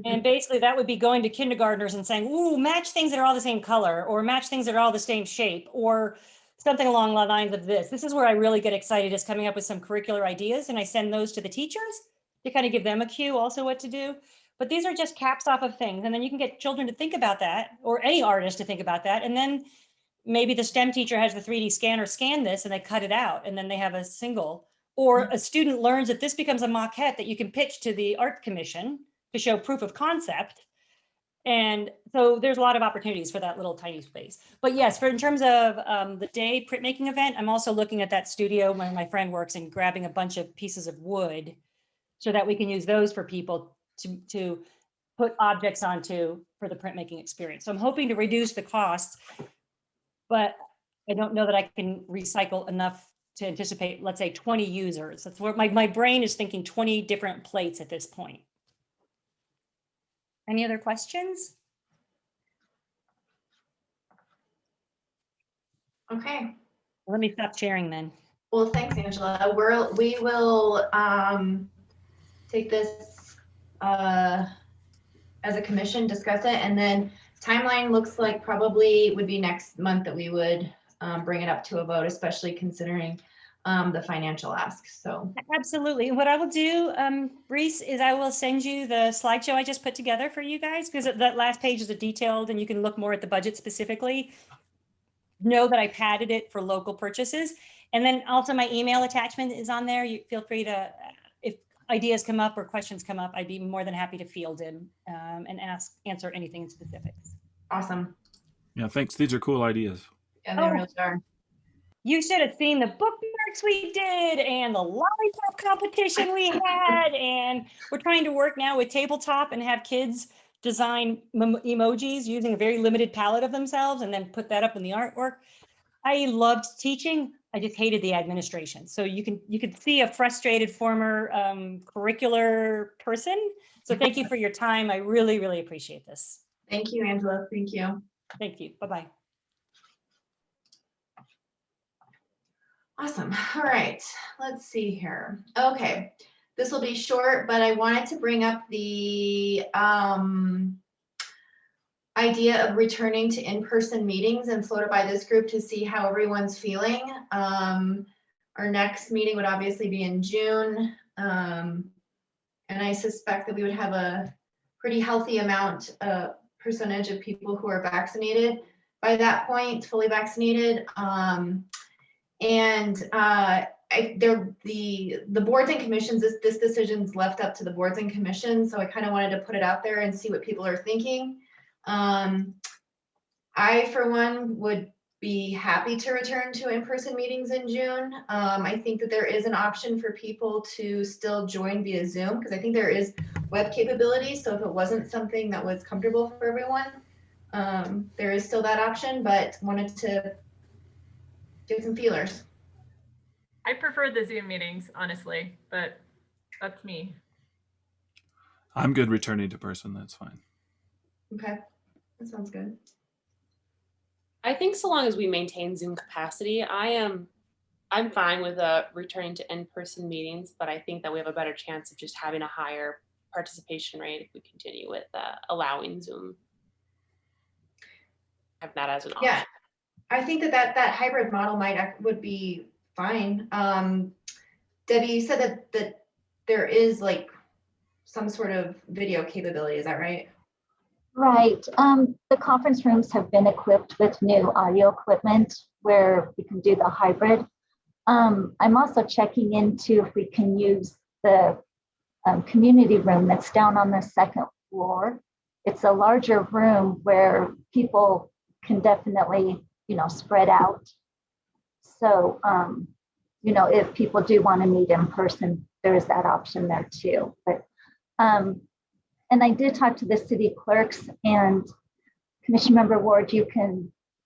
And basically that would be going to kindergartners and saying, ooh, match things that are all the same color, or match things that are all the same shape, or something along the lines of this. This is where I really get excited, is coming up with some curricular ideas, and I send those to the teachers to kind of give them a cue also what to do. But these are just caps off of things. And then you can get children to think about that, or any artist to think about that. And then maybe the STEM teacher has the 3D scanner scan this and they cut it out, and then they have a single. Or a student learns that this becomes a maquette that you can pitch to the art commission to show proof of concept. And so there's a lot of opportunities for that little tiny space. But yes, for in terms of the day printmaking event, I'm also looking at that studio where my friend works and grabbing a bunch of pieces of wood so that we can use those for people to put objects onto for the printmaking experience. So I'm hoping to reduce the costs, but I don't know that I can recycle enough to anticipate, let's say 20 users. That's where my brain is thinking 20 different plates at this point. Any other questions? Okay. Let me stop sharing then. Well, thanks, Angela. We will take this as a commission, discuss it, and then timeline looks like probably would be next month that we would bring it up to a vote, especially considering the financial ask. So absolutely. What I will do, Reese, is I will send you the slideshow I just put together for you guys, because that last page is a detailed and you can look more at the budget specifically. Know that I padded it for local purchases. And then also my email attachment is on there. You feel free to, if ideas come up or questions come up, I'd be more than happy to field them and answer anything in specifics. Awesome. Yeah, thanks. These are cool ideas. Yeah, they really are. You should have seen the bookmarks we did and the lollipop competition we had. And we're trying to work now with tabletop and have kids design emojis using a very limited palette of themselves and then put that up in the artwork. I loved teaching. I just hated the administration. So you can see a frustrated former curricular person. So thank you for your time. I really, really appreciate this. Thank you, Angela. Thank you. Thank you. Bye-bye. Awesome. All right, let's see here. Okay, this will be short, but I wanted to bring up the idea of returning to in-person meetings and floated by this group to see how everyone's feeling. Our next meeting would obviously be in June. And I suspect that we would have a pretty healthy percentage of people who are vaccinated by that point, fully vaccinated. The boards and commissions, this decision's left up to the boards and commissions. So I kind of wanted to put it out there and see what people are thinking. I, for one, would be happy to return to in-person meetings in June. I think that there is an option for people to still join via Zoom, because I think there is web capability. So if it wasn't something that was comfortable for everyone, there is still that option, but wanted to get some feelers. I prefer the Zoom meetings, honestly, but that's me. I'm good returning to person. That's fine. Okay, that sounds good. I think so long as we maintain Zoom capacity, I'm fine with returning to in-person meetings, but I think that we have a better chance of just having a higher participation rate if we continue with allowing Zoom. Have that as an option. Yeah, I think that hybrid model would be fine. Debbie, you said that there is like some sort of video capability, is that right? Right. The conference rooms have been equipped with new audio equipment where we can do the hybrid. I'm also checking into if we can use the community room that's down on the second floor. It's a larger room where people can definitely, spread out. So, if people do want to meet in person, there is that option there too. But and I did talk to the city clerks and commission member Ward,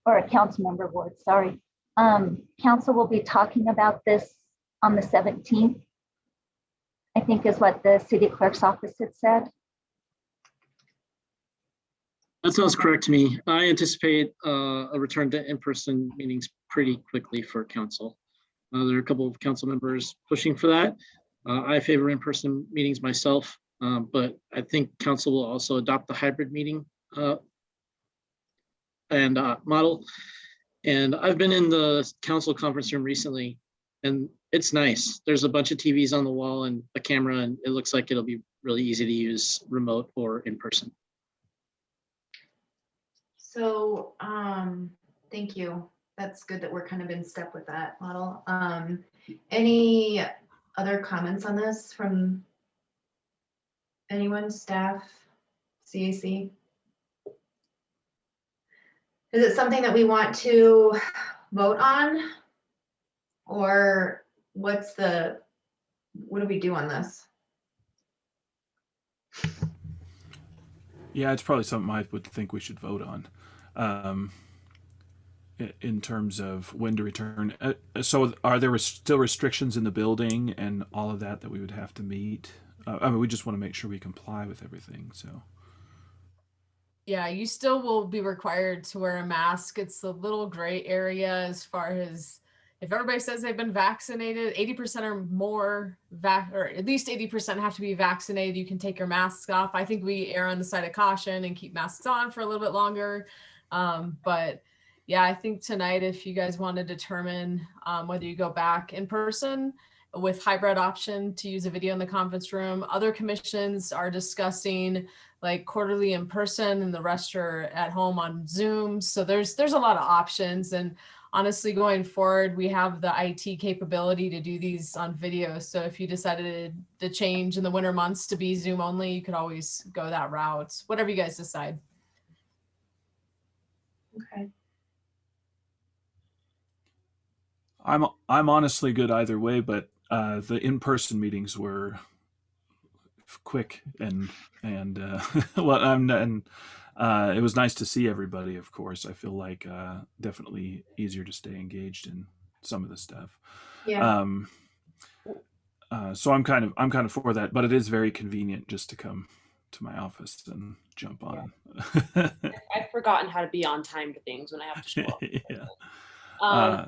or council member Ward, sorry. Council will be talking about this on the 17th, I think is what the city clerk's office had said. That sounds correct to me. I anticipate a return to in-person meetings pretty quickly for council. There are a couple of council members pushing for that. I favor in-person meetings myself. But I think council will also adopt the hybrid meeting and model. And I've been in the council conference room recently, and it's nice. There's a bunch of TVs on the wall and a camera, and it looks like it'll be really easy to use remote or in person. So thank you. That's good that we're kind of in step with that model. Any other comments on this from anyone, staff, CAC? Is it something that we want to vote on? Or what do we do on this? Yeah, it's probably something I would think we should vote on. In terms of when to return. So are there still restrictions in the building and all of that we would have to meet? I mean, we just want to make sure we comply with everything, so. Yeah, you still will be required to wear a mask. It's a little gray area as far as if everybody says they've been vaccinated, 80% or more, or at least 80% have to be vaccinated, you can take your masks off. I think we err on the side of caution and keep masks on for a little bit longer. But yeah, I think tonight, if you guys want to determine whether you go back in person with hybrid option to use a video in the conference room, other commissions are discussing like quarterly in person and the rest are at home on Zoom. So there's a lot of options. And honestly, going forward, we have the IT capability to do these on video. So if you decided to change in the winter months to be Zoom only, you could always go that route, whatever you guys decide. Okay. I'm honestly good either way, but the in-person meetings were quick and well, it was nice to see everybody. Of course, I feel like definitely easier to stay engaged in some of the stuff. Yeah. So I'm kind of for that, but it is very convenient just to come to my office and jump on. Yeah. I've forgotten how to be on time to things when I have to show up. Yeah.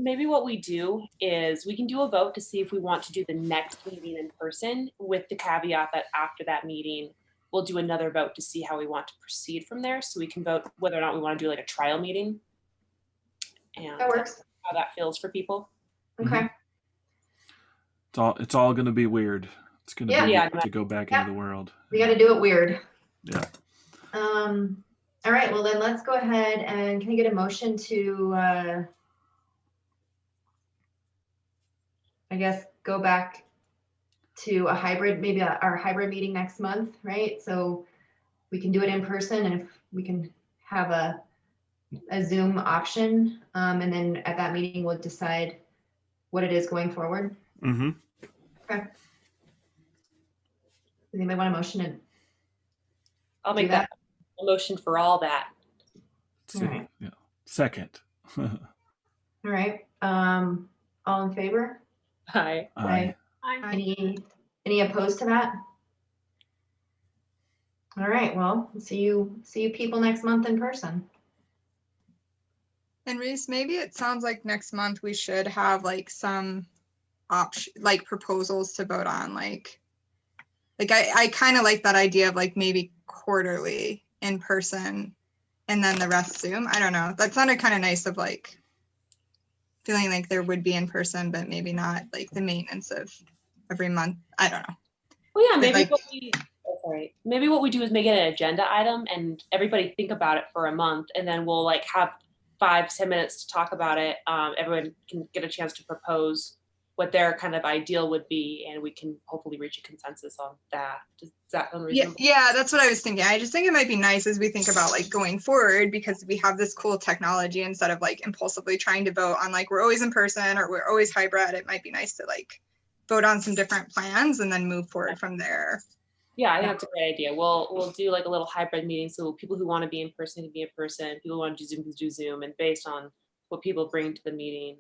Maybe what we do is we can do a vote to see if we want to do the next meeting in person, with the caveat that after that meeting, we'll do another vote to see how we want to proceed from there. So we can vote whether or not we want to do like a trial meeting. And that works. How that feels for people. Okay. It's all going to be weird. It's going to be weird to go back into the world. We got to do it weird. Yeah. All right, well then let's go ahead and can I get a motion to, I guess, go back to a hybrid, maybe our hybrid meeting next month, right? So we can do it in person, and if we can have a Zoom option, and then at that meeting we'll decide what it is going forward. Mm-hmm. Okay. Does anybody want a motion to? I'll make that a motion for all that. All right. Yeah. Second. All right. All in favor? Aye. Aye. Any opposed to that? All right, well, see you people next month in person. And Reese, maybe it sounds like next month we should have like some option, like proposals to vote on. Like I kind of like that idea of like maybe quarterly in person and then the rest Zoom. I don't know. That sounded kind of nice, of like feeling like there would be in person, but maybe not like the maintenance of every month. I don't know. Well, yeah, maybe like, maybe what we do is make it an agenda item and everybody think about it for a month, and then we'll like have 5-10 minutes to talk about it. Everyone can get a chance to propose what their kind of ideal would be, and we can hopefully reach a consensus on that. Does that sound reasonable? Yeah, that's what I was thinking. I just think it might be nice as we think about like going forward, because we have this cool technology, instead of like impulsively trying to vote on like we're always in person or we're always hybrid. It might be nice to like vote on some different plans and then move forward from there. Yeah, I think that's a great idea. We'll do like a little hybrid meeting, so people who want to be in person can be in person, people who want to do Zoom can do Zoom, and based on what people bring to the meeting,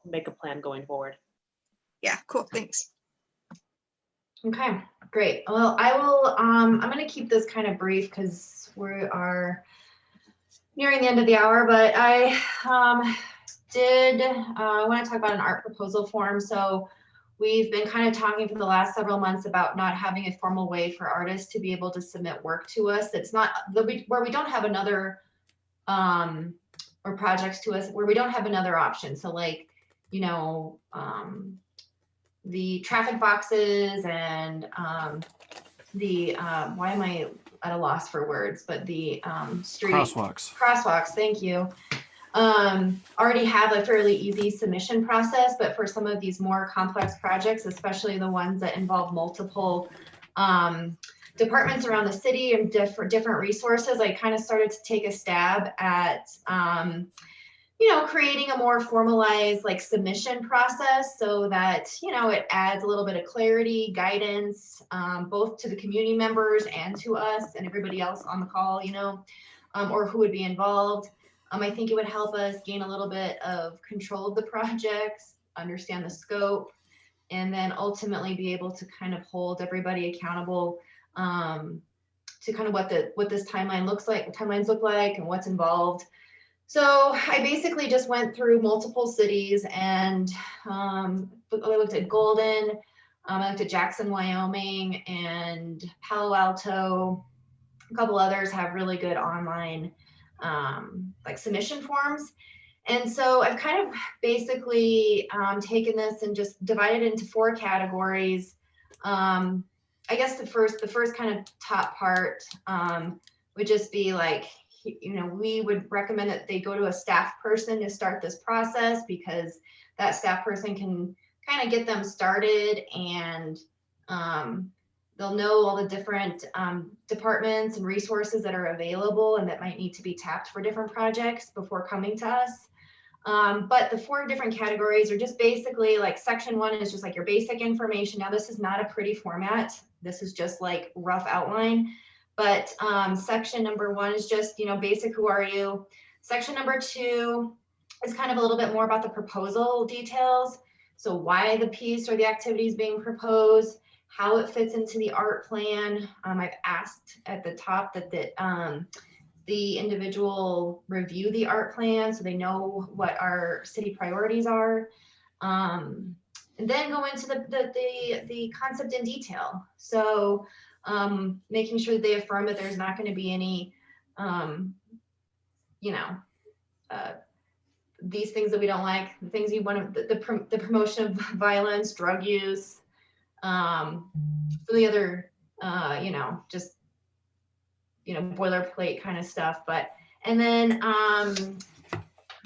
make a plan going forward. Yeah, cool, thanks. Okay, great. Well, I will, I'm gonna keep this kind of brief because we are nearing the end of the hour, but I want to talk about an art proposal form. So we've been kind of talking for the last several months about not having a formal way for artists to be able to submit work to us. It's not where we don't have another, or projects to us where we don't have another option. So like, you know, the traffic boxes and why am I at a loss for words, but the street crosswalks, thank you. Already have a fairly easy submission process, but for some of these more complex projects, especially the ones that involve multiple departments around the city and different resources, I kind of started to take a stab at, you know, creating a more formalized like submission process so that, you know, it adds a little bit of clarity, guidance, both to the community members and to us and everybody else on the call, you know, or who would be involved. I think it would help us gain a little bit of control of the projects, understand the scope, and then ultimately be able to kind of hold everybody accountable to kind of what this timeline looks like, what timelines look like, and what's involved. So I basically just went through multiple cities and I looked at Golden, I looked at Jackson, Wyoming, and Palo Alto. A couple others have really good online like submission forms. And so I've kind of basically taken this and just divided it into 4 categories. I guess the first kind of top part would just be like, you know, we would recommend that they go to a staff person to start this process because that staff person can kind of get them started and they'll know all the different departments and resources that are available and that might need to be tapped for different projects before coming to us. But the 4 different categories are just basically like section 1 is just like your basic information. Now this is not a pretty format. This is just like rough outline. But section number 1 is just, you know, basic, who are you? Section number 2 is kind of a little bit more about the proposal details. So why the piece or the activity is being proposed, how it fits into the art plan. I've asked at the top that the individual review the art plan so they know what our city priorities are. And then go into the concept in detail. So making sure that they affirm that there's not going to be any, you know, these things that we don't like, the things you want to, the promotion of violence, drug use, the other, you know, just, you know, boilerplate kind of stuff. But, and then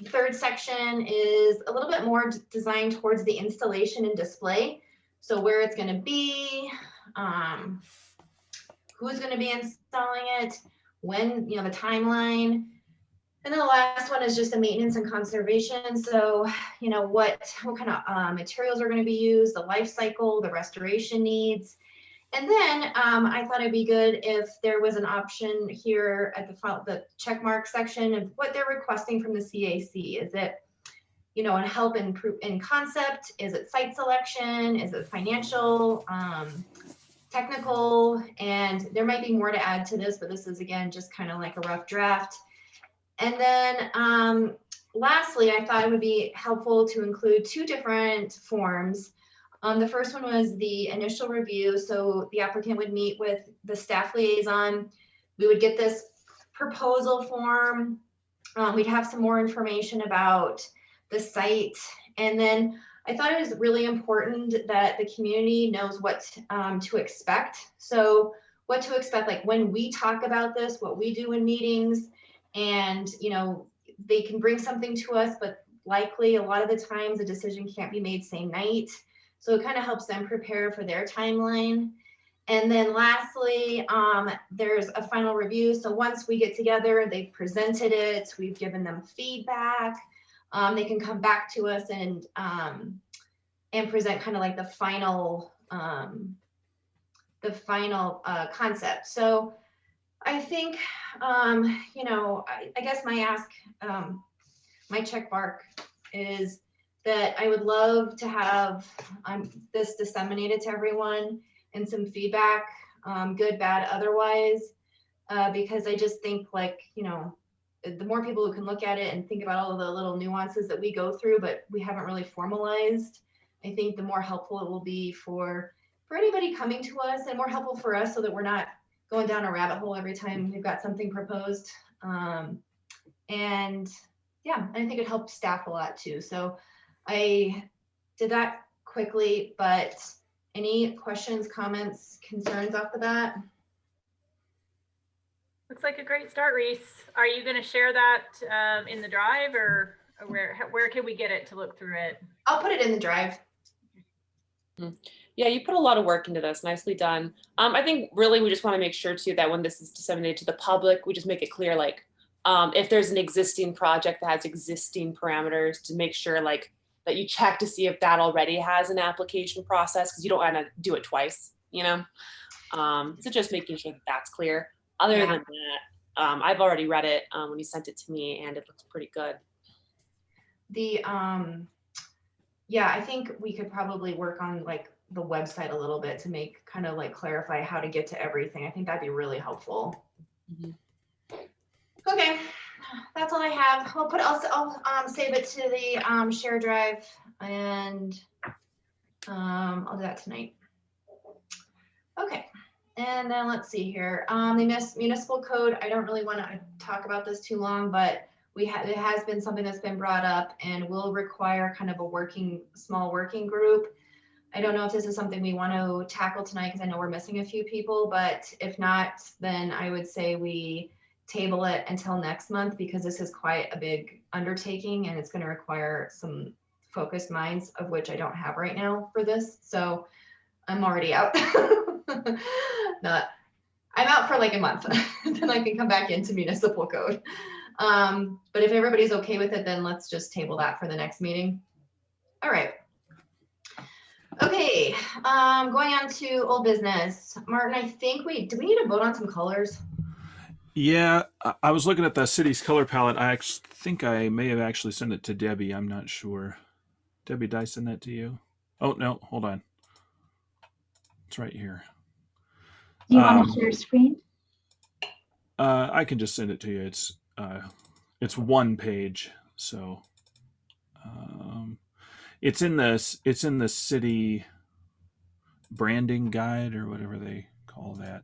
the third section is a little bit more designed towards the installation and display. So where it's going to be, who's going to be installing it, when, you know, the timeline. And then the last one is just the maintenance and conservation. So, you know, what kind of materials are going to be used, the life cycle, the restoration needs. And then I thought it'd be good if there was an option here at the check mark section of what they're requesting from the CAC. Is it, you know, help in concept? Is it site selection? Is it financial, technical? And there might be more to add to this, but this is, again, just kind of like a rough draft. And then lastly, I thought it would be helpful to include 2 different forms. The first one was the initial review. So the applicant would meet with the staff liaison. We would get this proposal form. We'd have some more information about the site. And then I thought it was really important that the community knows what to expect. So what to expect, like when we talk about this, what we do in meetings, and, you know, they can bring something to us, but likely a lot of the times the decision can't be made same night. So it kind of helps them prepare for their timeline. And then lastly, there's a final review. So once we get together, they've presented it, we've given them feedback. They can come back to us and present kind of like the final concept. So I think, you know, I guess my ask, my check mark is that I would love to have this disseminated to everyone and some feedback, good, bad, otherwise, because I just think, like, you know, the more people who can look at it and think about all of the little nuances that we go through, but we haven't really formalized, I think the more helpful it will be for anybody coming to us, and more helpful for us so that we're not going down a rabbit hole every time we've got something proposed. And yeah, I think it helped staff a lot too. So I did that quickly, but any questions, comments, concerns off the bat? Looks like a great start, Reese. Are you going to share that in the drive, or where can we get it to look through it? I'll put it in the drive. Yeah, you put a lot of work into this. Nicely done. I think really we just want to make sure too that when this is disseminated to the public, we just make it clear, like, if there's an existing project that has existing parameters, to make sure like that you check to see if that already has an application process, because you don't want to do it twice, you know? So just making sure that that's clear. Other than that, I've already read it when you sent it to me, and it looks pretty good. Yeah, I think we could probably work on like the website a little bit to make kind of like clarify how to get to everything. I think that'd be really helpful. Okay, that's all I have. I'll save it to the share drive, and I'll do that tonight. Okay, and then let's see here. The municipal code, I don't really want to talk about this too long, but it has been something that's been brought up and will require kind of a small working group. I don't know if this is something we want to tackle tonight, because I know we're missing a few people, but if not, then I would say we table it until next month, because this is quite a big undertaking and it's going to require some focused minds, of which I don't have right now for this. So I'm already out. I'm out for like a month, then I can come back into municipal code. But if everybody's okay with it, then let's just table that for the next meeting. All right. Okay, going on to old business. Martin, I think do we need to vote on some colors? Yeah, I was looking at the city's color palette. I think I may have actually sent it to Debbie. I'm not sure. Debbie, did I send that to you? Oh, no, hold on. It's right here. Do you want to share screen? I can just send it to you. It's one page, so it's in the city branding guide, or whatever they call that.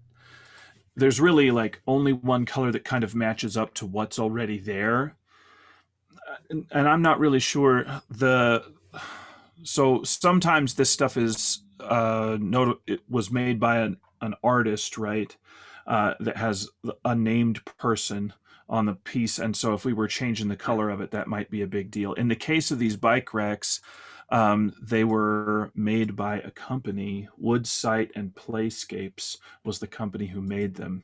There's really like only one color that kind of matches up to what's already there, and I'm not really sure. So sometimes this stuff is it was made by an artist, right? That has a named person on the piece, and so if we were changing the color of it, that might be a big deal. In the case of these bike racks, they were made by a company. Woodsite and Playscapes was the company who made them.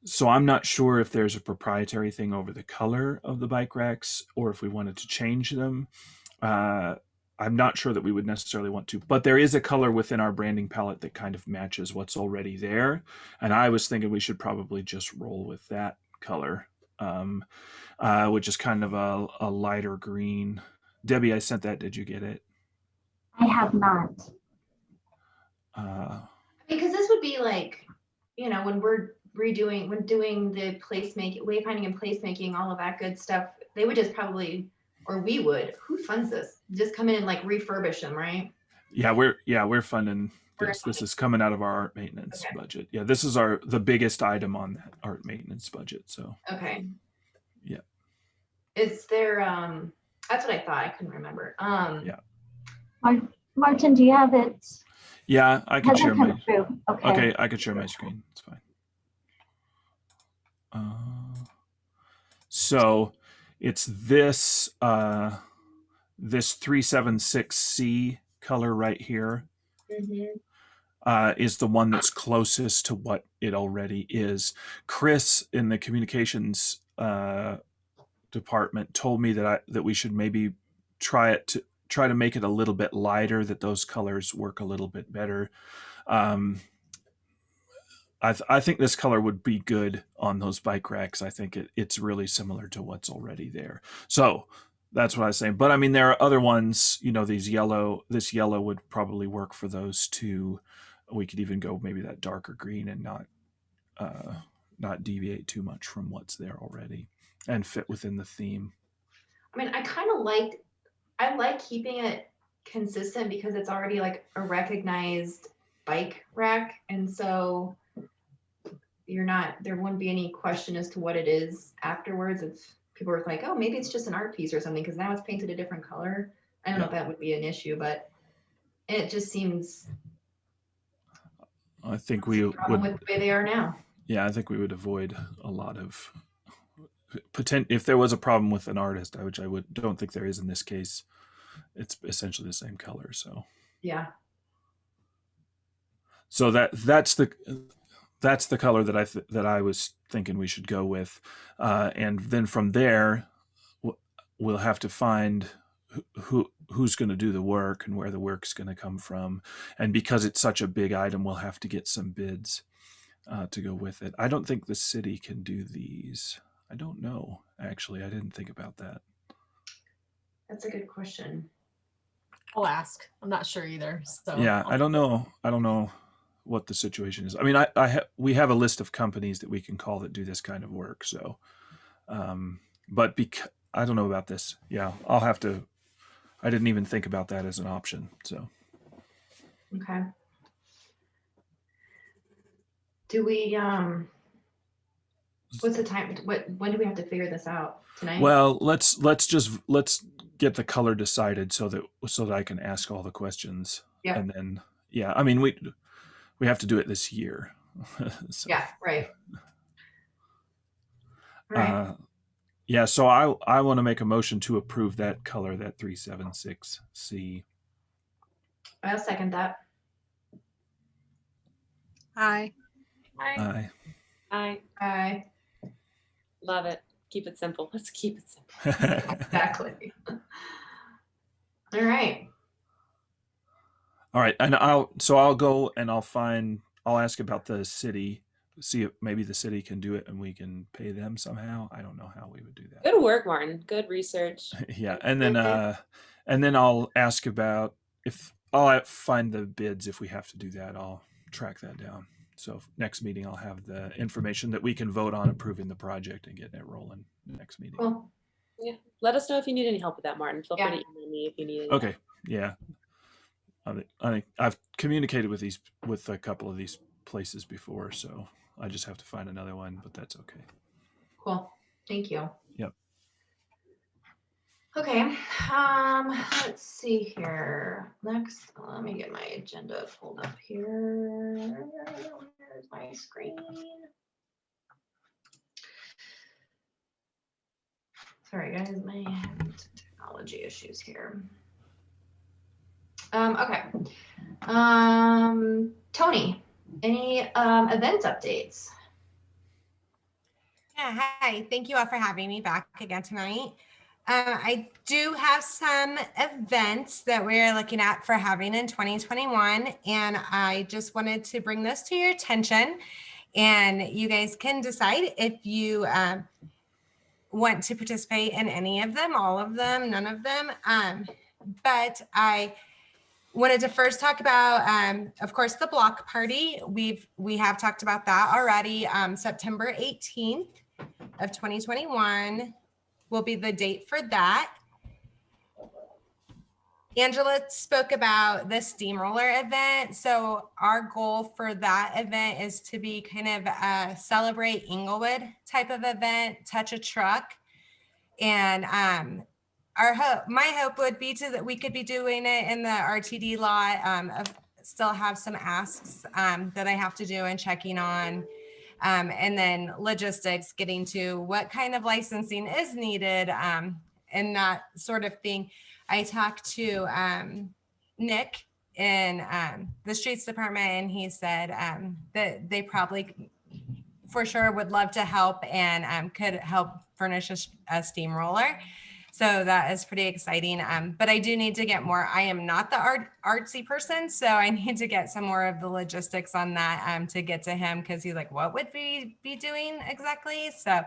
So I'm not sure if there's a proprietary thing over the color of the bike racks, or if we wanted to change them. I'm not sure that we would necessarily want to, but there is a color within our branding palette that kind of matches what's already there. And I was thinking we should probably just roll with that color, which is kind of a lighter green. Debbie, I sent that. Did you get it? I have not. Because this would be like, when we're doing the placemaking, wayfinding and placemaking, all of that good stuff, they would just probably, or we would, who funds this? Just come in and like refurbish them, right? Yeah, we're funding this. This is coming out of our art maintenance budget. Yeah, this is the biggest item on that art maintenance budget. So okay. Yeah. Is there that's what I thought. I couldn't remember. Yeah. Martin, do you have it? Yeah, I can share my. Okay, I can share my screen. It's fine. So it's this 376C color right here. Is the one that's closest to what it already is. Chris in the communications department told me that we should maybe try to make it a little bit lighter, that those colors work a little bit better. I think this color would be good on those bike racks. I think it's really similar to what's already there. So that's what I was saying. But I mean, there are other ones, this yellow would probably work for those too. We could even go maybe that darker green and not deviate too much from what's there already and fit within the theme. I mean, I like keeping it consistent, because it's already like a recognized bike rack. And so there wouldn't be any question as to what it is afterwards. If people were like, oh, maybe it's just an art piece or something, because now it's painted a different color. I don't know if that would be an issue, but it just seems. I think we would with the way they are now. Yeah, I think we would avoid a lot of if there was a problem with an artist, which I don't think there is in this case. It's essentially the same color, so. Yeah. So that's the color that I was thinking we should go with, and then from there we'll have to find who's going to do the work and where the work's going to come from, and because it's such a big item, we'll have to get some bids to go with it. I don't think the city can do these. I don't know, actually. I didn't think about that. That's a good question. I'll ask. I'm not sure either. So Yeah, I don't know what the situation is. I mean, we have a list of companies that we can call that do this kind of work. So, but I don't know about this. Yeah, I'll have to. I didn't even think about that as an option. So. Okay. Do we? What's the time? When do we have to figure this out? Tonight? Well, let's get the color decided so that I can ask all the questions. Yeah. And then I mean we have to do it this year. So, yeah. Right. Right. Yeah. So I want to make a motion to approve that color, that 376C. I'll second that. Aye. Aye. Aye. Aye. Love it. Keep it simple. Let's keep it simple. Exactly. All right. All right, and I'll go and I'll ask about the city, see if maybe the city can do it and we can pay them somehow. I don't know how we would do that. Good work, Martin. Good research. Yeah, and then I'll ask about if I'll find the bids. If we have to do that, I'll track that down. So next meeting, I'll have the information that we can vote on approving the project and getting it rolling next meeting. Cool. Yeah. Let us know if you need any help with that, Martin. Feel free to email me if you need any Okay. Yeah. I think I've communicated with a couple of these places before, so I just have to find another one, but that's okay. Cool. Thank you. Yep. Okay. Let's see here. Next, let me get my agenda pulled up here. Where's my screen? Sorry, guys, my technology issues here. Okay. Tony, any event updates? Yeah, hi. Thank you all for having me back again tonight. I do have some events that we're looking at for having in 2021, and I just wanted to bring those to your attention, and you guys can decide if you want to participate in any of them, all of them, none of them. But I wanted to first talk about, of course, the block party. We have talked about that already. September 18th of 2021 will be the date for that. Angela spoke about the steamroller event. So our goal for that event is to be kind of a celebrate Englewood type of event, touch a truck. And my hope would be that we could be doing it in the RTD lot. Still have some asks that I have to do and checking on. And then logistics, getting to what kind of licensing is needed and that sort of thing. I talked to Nick in the streets department, and he said that they probably for sure would love to help and could help furnish a steamroller. So that is pretty exciting. But I do need to get more. I am not the artsy person, so I need to get some more of the logistics on that to get to him, because he's like, what would we be doing exactly? So,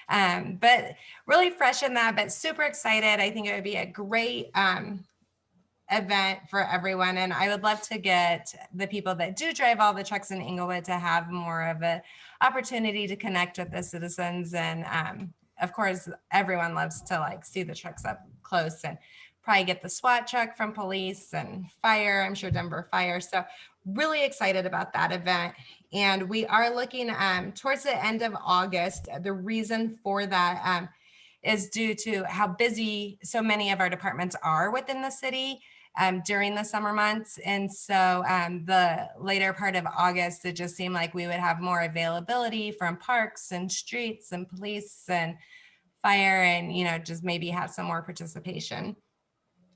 but really fresh in that, but super excited. I think it would be a great event for everyone. And I would love to get the people that do drive all the trucks in Englewood to have more of an opportunity to connect with the citizens. And of course, everyone loves to see the trucks up close, and probably get the SWAT truck from police and fire, I'm sure Denver Fire. So really excited about that event. And we are looking towards the end of August. The reason for that is due to how busy so many of our departments are within the city during the summer months. And so the later part of August, it just seemed like we would have more availability from parks and streets and police and fire, and just maybe have some more participation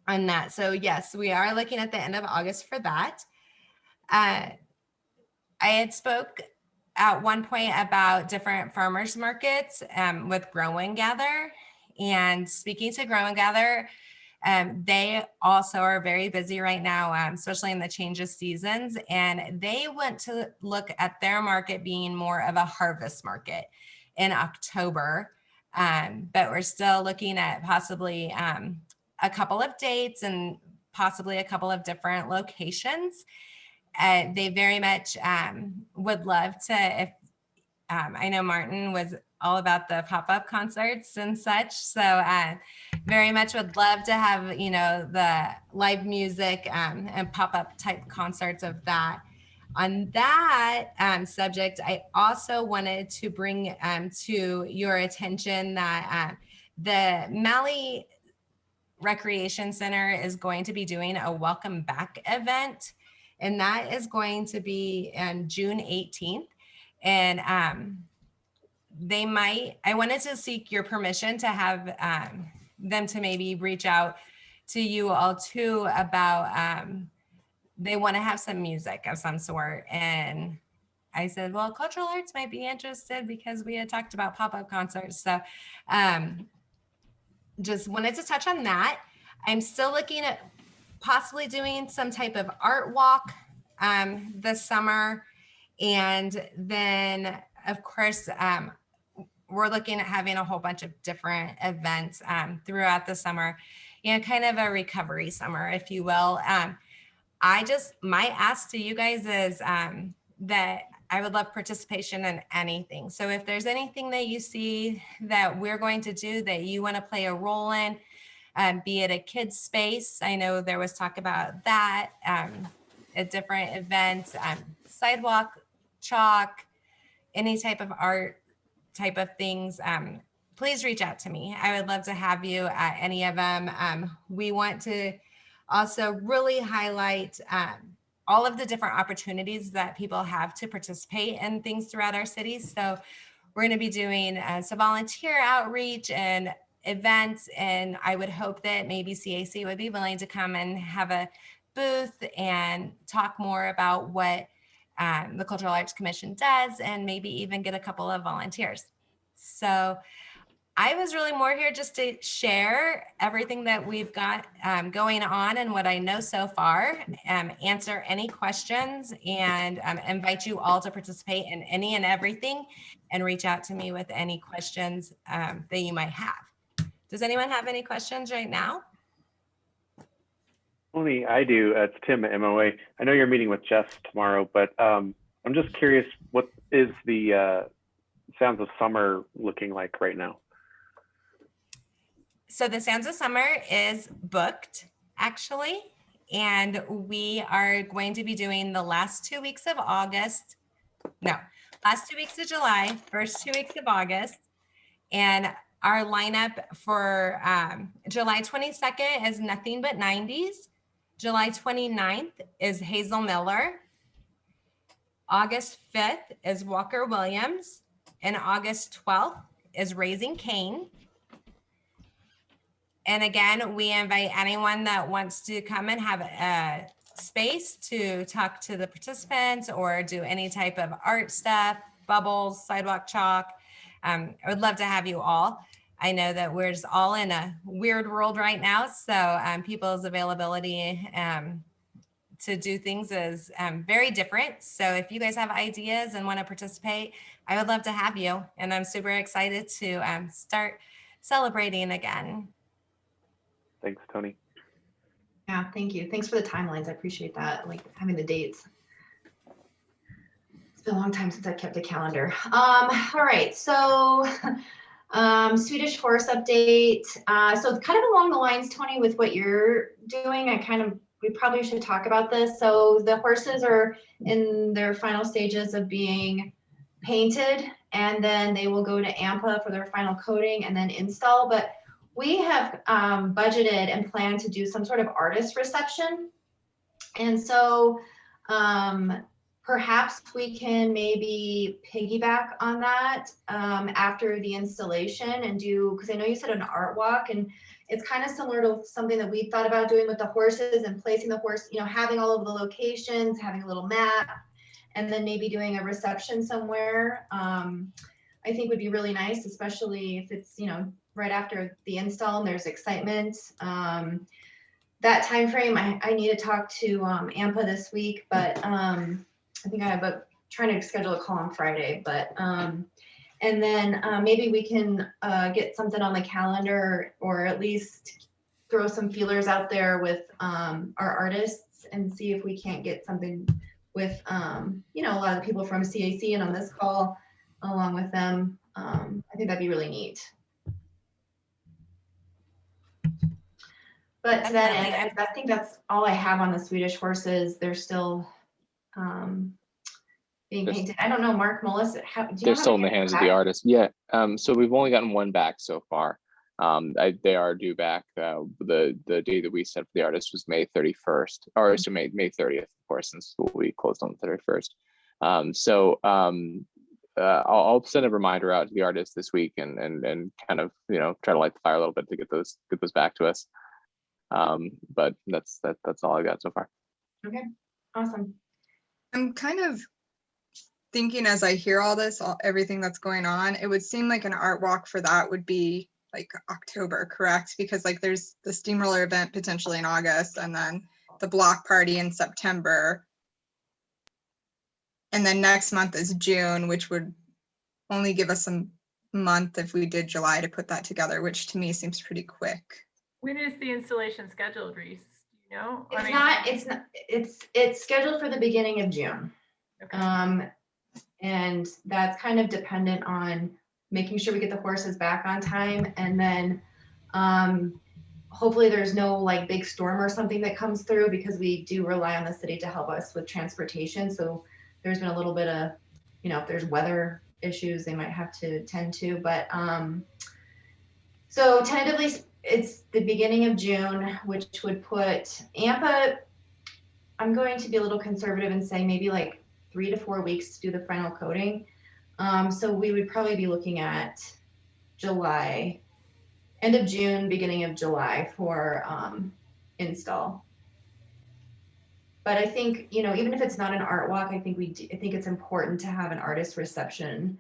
on that. So yes, we are looking at the end of August for that. I had spoke at one point about different farmers markets with Grow and Gather. And speaking to Grow and Gather, they also are very busy right now, especially in the change of seasons. And they want to look at their market being more of a harvest market in October. But we're still looking at possibly a couple of dates and possibly a couple of different locations. They very much would love to, if I know Martin was all about the pop-up concerts and such. So very much would love to have, you know, the live music and pop-up type concerts of that. On that subject, I also wanted to bring to your attention that the Maui Recreation Center is going to be doing a welcome back event. And that is going to be on June 18th. And I wanted to seek your permission to have them to maybe reach out to you all too about, they want to have some music of some sort. And I said, well, cultural arts might be interested because we had talked about pop-up concerts. So just wanted to touch on that. I'm still looking at possibly doing some type of art walk this summer. And then of course, we're looking at having a whole bunch of different events throughout the summer, you know, kind of a recovery summer, if you will. My ask to you guys is that I would love participation in anything. So if there's anything that you see that we're going to do that you want to play a role in, be it a kids space, I know there was talk about that at different events, sidewalk, chalk, any type of art type of things, please reach out to me. I would love to have you at any of them. We want to also really highlight all of the different opportunities that people have to participate in things throughout our city. So we're going to be doing some volunteer outreach and events, and I would hope that maybe CAC would be willing to come and have a booth and talk more about what the Cultural Arts Commission does, and maybe even get a couple of volunteers. So I was really more here just to share everything that we've got going on and what I know so far, answer any questions, and invite you all to participate in any and everything, and reach out to me with any questions that you might have. Does anyone have any questions right now? Only I do. It's Tim at MOA. I know you're meeting with Jess tomorrow, but I'm just curious, what is the Sounds of Summer looking like right now? So the Sounds of Summer is booked, actually, and we are going to be doing the last 2 weeks of August. No, last 2 weeks of July, first 2 weeks of August, and our lineup for July 22nd is Nothing But 90s. July 29th is Hazel Miller. August 5th is Walker Williams. And August 12th is Raising Cain. And again, we invite anyone that wants to come and have a space to talk to the participants or do any type of art stuff, bubbles, sidewalk chalk. I would love to have you all. I know that we're just all in a weird world right now, so people's availability to do things is very different. So if you guys have ideas and want to participate, I would love to have you. And I'm super excited to start celebrating again. Thanks, Tony. Yeah, thank you. Thanks for the timelines. I appreciate that, like having the dates. It's been a long time since I kept a calendar. All right, so Swedish horse update. So kind of along the lines, Tony, with what you're doing, we probably should talk about this. So the horses are in their final stages of being painted, and then they will go to AMPA for their final coating and then install. But we have budgeted and planned to do some sort of artist reception. And so perhaps we can maybe piggyback on that after the installation and do, because I know you said an art walk, and it's kind of similar to something that we thought about doing with the horses and placing the horse, you know, having all of the locations, having a little map, and then maybe doing a reception somewhere, I think would be really nice, especially if it's, you know, right after the install and there's excitement. That time frame, I need to talk to AMPA this week, but I think I have trying to schedule a call on Friday, but and then maybe we can get something on the calendar, or at least throw some feelers out there with our artists and see if we can't get something with you know, a lot of the people from CAC and on this call along with them. I think that'd be really neat. But to that end, I think that's all I have on the Swedish horses. They're still being painted. I don't know, Mark, Mullis, they're still in the hands of the artist. Yeah. So we've only gotten one back so far. They are due back. The day that we set for the artist was May 31st, or so May 30th, of course, since we closed on the 31st. I'll send a reminder out to the artist this week and kind of, you know, try to light the fire a little bit to get those back to us. But that's all I got so far. Okay, awesome. I'm kind of thinking as I hear all this, everything that's going on, it would seem like an art walk for that would be like October, correct? Because like there's the steamroller event potentially in August, and then the block party in September. And then next month is June, which would only give us a month if we did July to put that together, which to me seems pretty quick. When is the installation scheduled, Reese? Do you know? It's scheduled for the beginning of June. Okay. And that's kind of dependent on making sure we get the horses back on time, and then hopefully there's no like big storm or something that comes through, because we do rely on the city to help us with transportation. So there's been a little bit of, you know, if there's weather issues they might have to tend to, but so tentatively it's the beginning of June, which would put AMPA, I'm going to be a little conservative and say maybe like 3 to 4 weeks to do the final coating. So we would probably be looking at July, end of June, beginning of July for install. But I think, you know, even if it's not an art walk, I think it's important to have an artist reception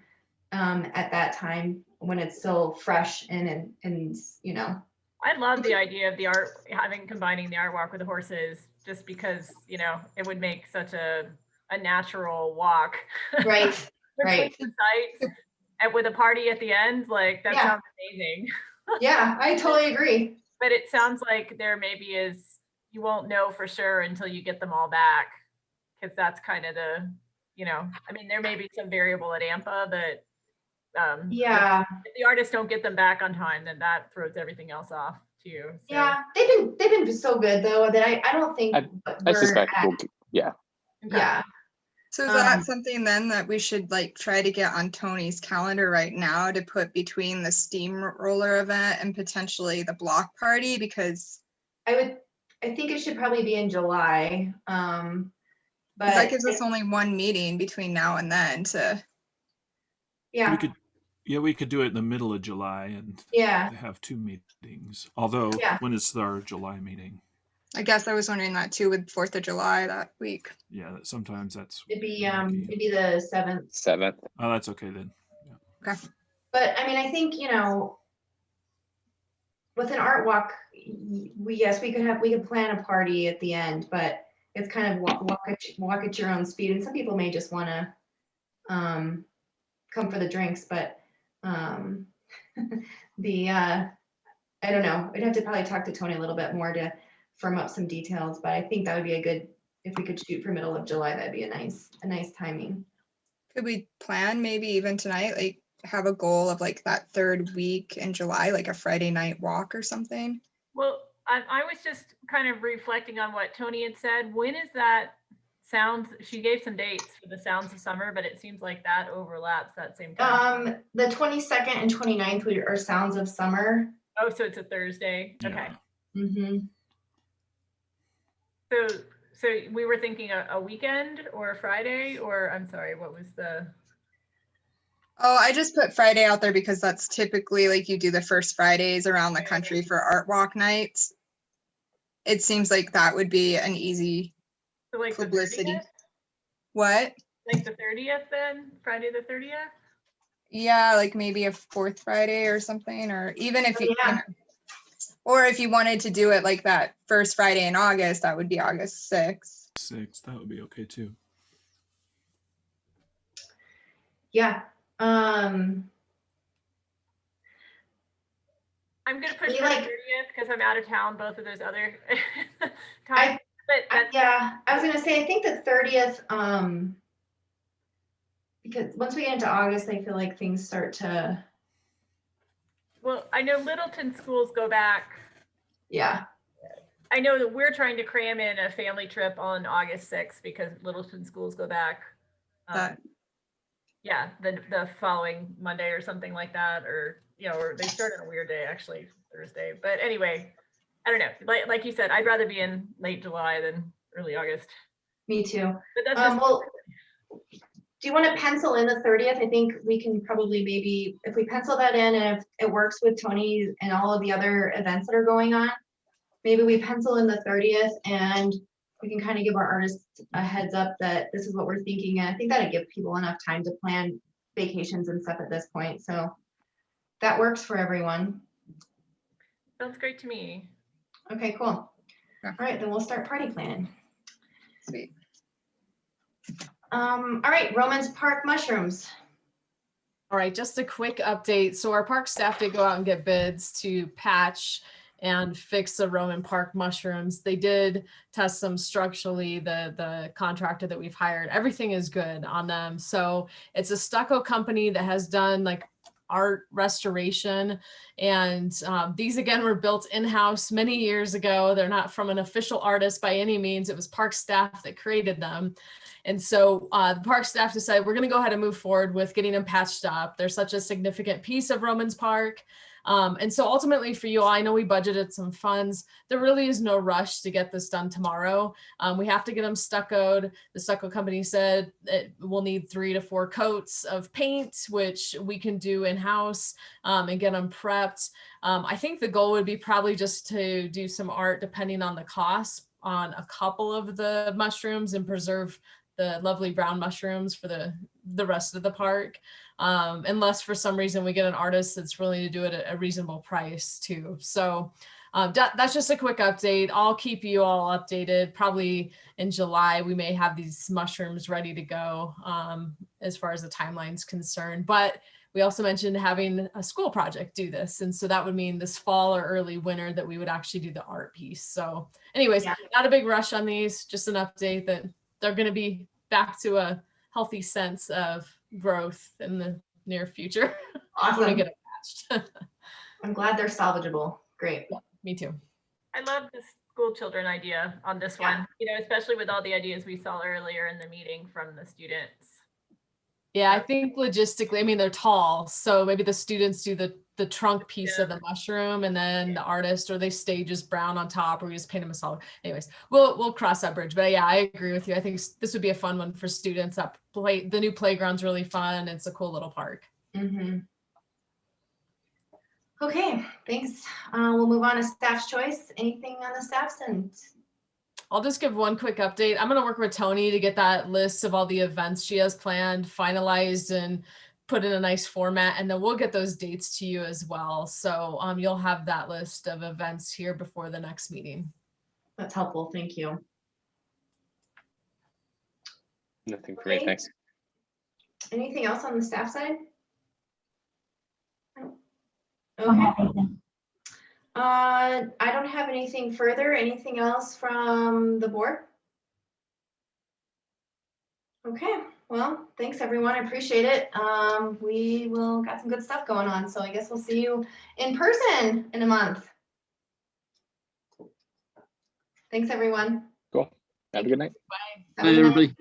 at that time when it's still fresh and you know. I love the idea of the combining the art walk with the horses, just because, you know, it would make such a natural walk. Right. Right. The sites, and with a party at the end, like that sounds amazing. Yeah, I totally agree. But it sounds like there maybe you won't know for sure until you get them all back, because that's kind of the, you know, I mean, there may be some variable at AMPA, but yeah, if the artists don't get them back on time, then that throws everything else off too. So. Yeah, they've been so good though that I don't think I suspect yeah. Yeah. So is that something then that we should like try to get on Tony's calendar right now to put between the steamroller event and potentially the block party? Because I think it should probably be in July. But that gives us only one meeting between now and then to. Yeah. We could do it in the middle of July and have 2 meetings. Although when is our July meeting? I guess I was wondering that too with 4th of July that week. Yeah, sometimes that's. It'd be the 7th. 7th. Oh, that's okay then. Yeah. Okay. But I mean, I think, you know, with an art walk, we could plan a party at the end, but it's kind of walk at your own speed. And some people may just want to come for the drinks, but I don't know. I'd have to probably talk to Tony a little bit more to firm up some details, but I think that would be a good, if we could shoot for middle of July, that'd be a nice timing. Could we plan maybe even tonight, like have a goal of like that 3rd week in July, like a Friday night walk or something? Well, I was just kind of reflecting on what Tony had said. When is that she gave some dates for the Sounds of Summer, but it seems like that overlaps that same time. The 22nd and 29th are Sounds of Summer. Oh, so it's a Thursday. Okay. Mm-hmm. So we were thinking a weekend or a Friday, or I'm sorry, what was the? Oh, I just put Friday out there because that's typically like you do the first Fridays around the country for art walk nights. It seems like that would be an easy so like publicity. The 30th? What? Like the 30th then, Friday the 30th? Yeah, like maybe a fourth Friday or something, or even if you, Yeah. you know, or if you wanted to do it like that first Friday in August, that would be August 6th. 6th, that would be okay too. Yeah. I'm gonna push We for like- the 30th because I'm out of town both of those other times. Yeah, I was gonna say, I think the 30th, because once we get into August, I feel like things start to, Well, I know Littleton schools go back. yeah. I know that we're trying to cram in a family trip on August 6th because Littleton schools go back. Yeah, the following Monday or something like that, or or they start on a weird day, actually Thursday. But anyway, I don't know. Like you said, I'd rather be in late July than early August. Me too. But that's just Well, do you want to pencil in the 30th? I think we can probably maybe, if we pencil that in and if it works with Tony and all of the other events that are going on, maybe we pencil in the 30th and we can kind of give our artists a heads up that this is what we're thinking. And I think that'd give people enough time to plan vacations and stuff at this point. So that works for everyone. sounds great to me. Okay, cool. All right, then we'll start party planning. Sweet. All right, Romans Park mushrooms. All right, just a quick update. So our park staff did go out and get bids to patch and fix the Roman Park mushrooms. They did test them structurally, the contractor that we've hired. Everything is good on them. So it's a stucco company that has done like art restoration. And these again were built in-house many years ago. They're not from an official artist by any means. It was park staff that created them. And so the park staff decided we're going to go ahead and move forward with getting them patched up. They're such a significant piece of Romans Park. And so ultimately for you all, I know we budgeted some funds. There really is no rush to get this done tomorrow. We have to get them stuccoed. The stucco company said that we'll need 3 to 4 coats of paint, which we can do in-house and get them prepped. I think the goal would be probably just to do some art depending on the cost on a couple of the mushrooms and preserve the lovely brown mushrooms for the rest of the park. Unless for some reason we get an artist that's willing to do it at a reasonable price too. So that's just a quick update. I'll keep you all updated. Probably in July, we may have these mushrooms ready to go as far as the timeline's concerned. But we also mentioned having a school project do this. And so that would mean this fall or early winter that we would actually do the art piece. So anyways, not a big rush on these, just an update that they're going to be back to a healthy sense of growth in the near future. Awesome. When we get it patched. I'm glad they're salvageable. Great. Yeah, me too. I love the school children idea on this one, especially with all the ideas we saw earlier in the meeting from the students. Yeah, I think logistically, I mean, they're tall, so maybe the students do the trunk piece of the mushroom and then the artist, or they stay just brown on top, or we just paint them a solid. Anyways, we'll cross that bridge. But yeah, I agree with you. I think this would be a fun one for students. The new playground's really fun. It's a cool little park. Mm-hmm. Okay, thanks. We'll move on to staff's choice. Anything on the staff's end? I'll just give one quick update. I'm going to work with Tony to get that list of all the events she has planned, finalized, and put in a nice format. And then we'll get those dates to you as well. So you'll have that list of events here before the next meeting. That's helpful. Thank you. Nothing for me, thanks. Anything else on the staff side? Okay. I don't have anything further. Anything else from the board? Okay, well, thanks everyone. I appreciate it. We will got some good stuff going on. So I guess we'll see you in person in a month. Thanks everyone. Cool. Have a good night. Bye. Bye, everybody.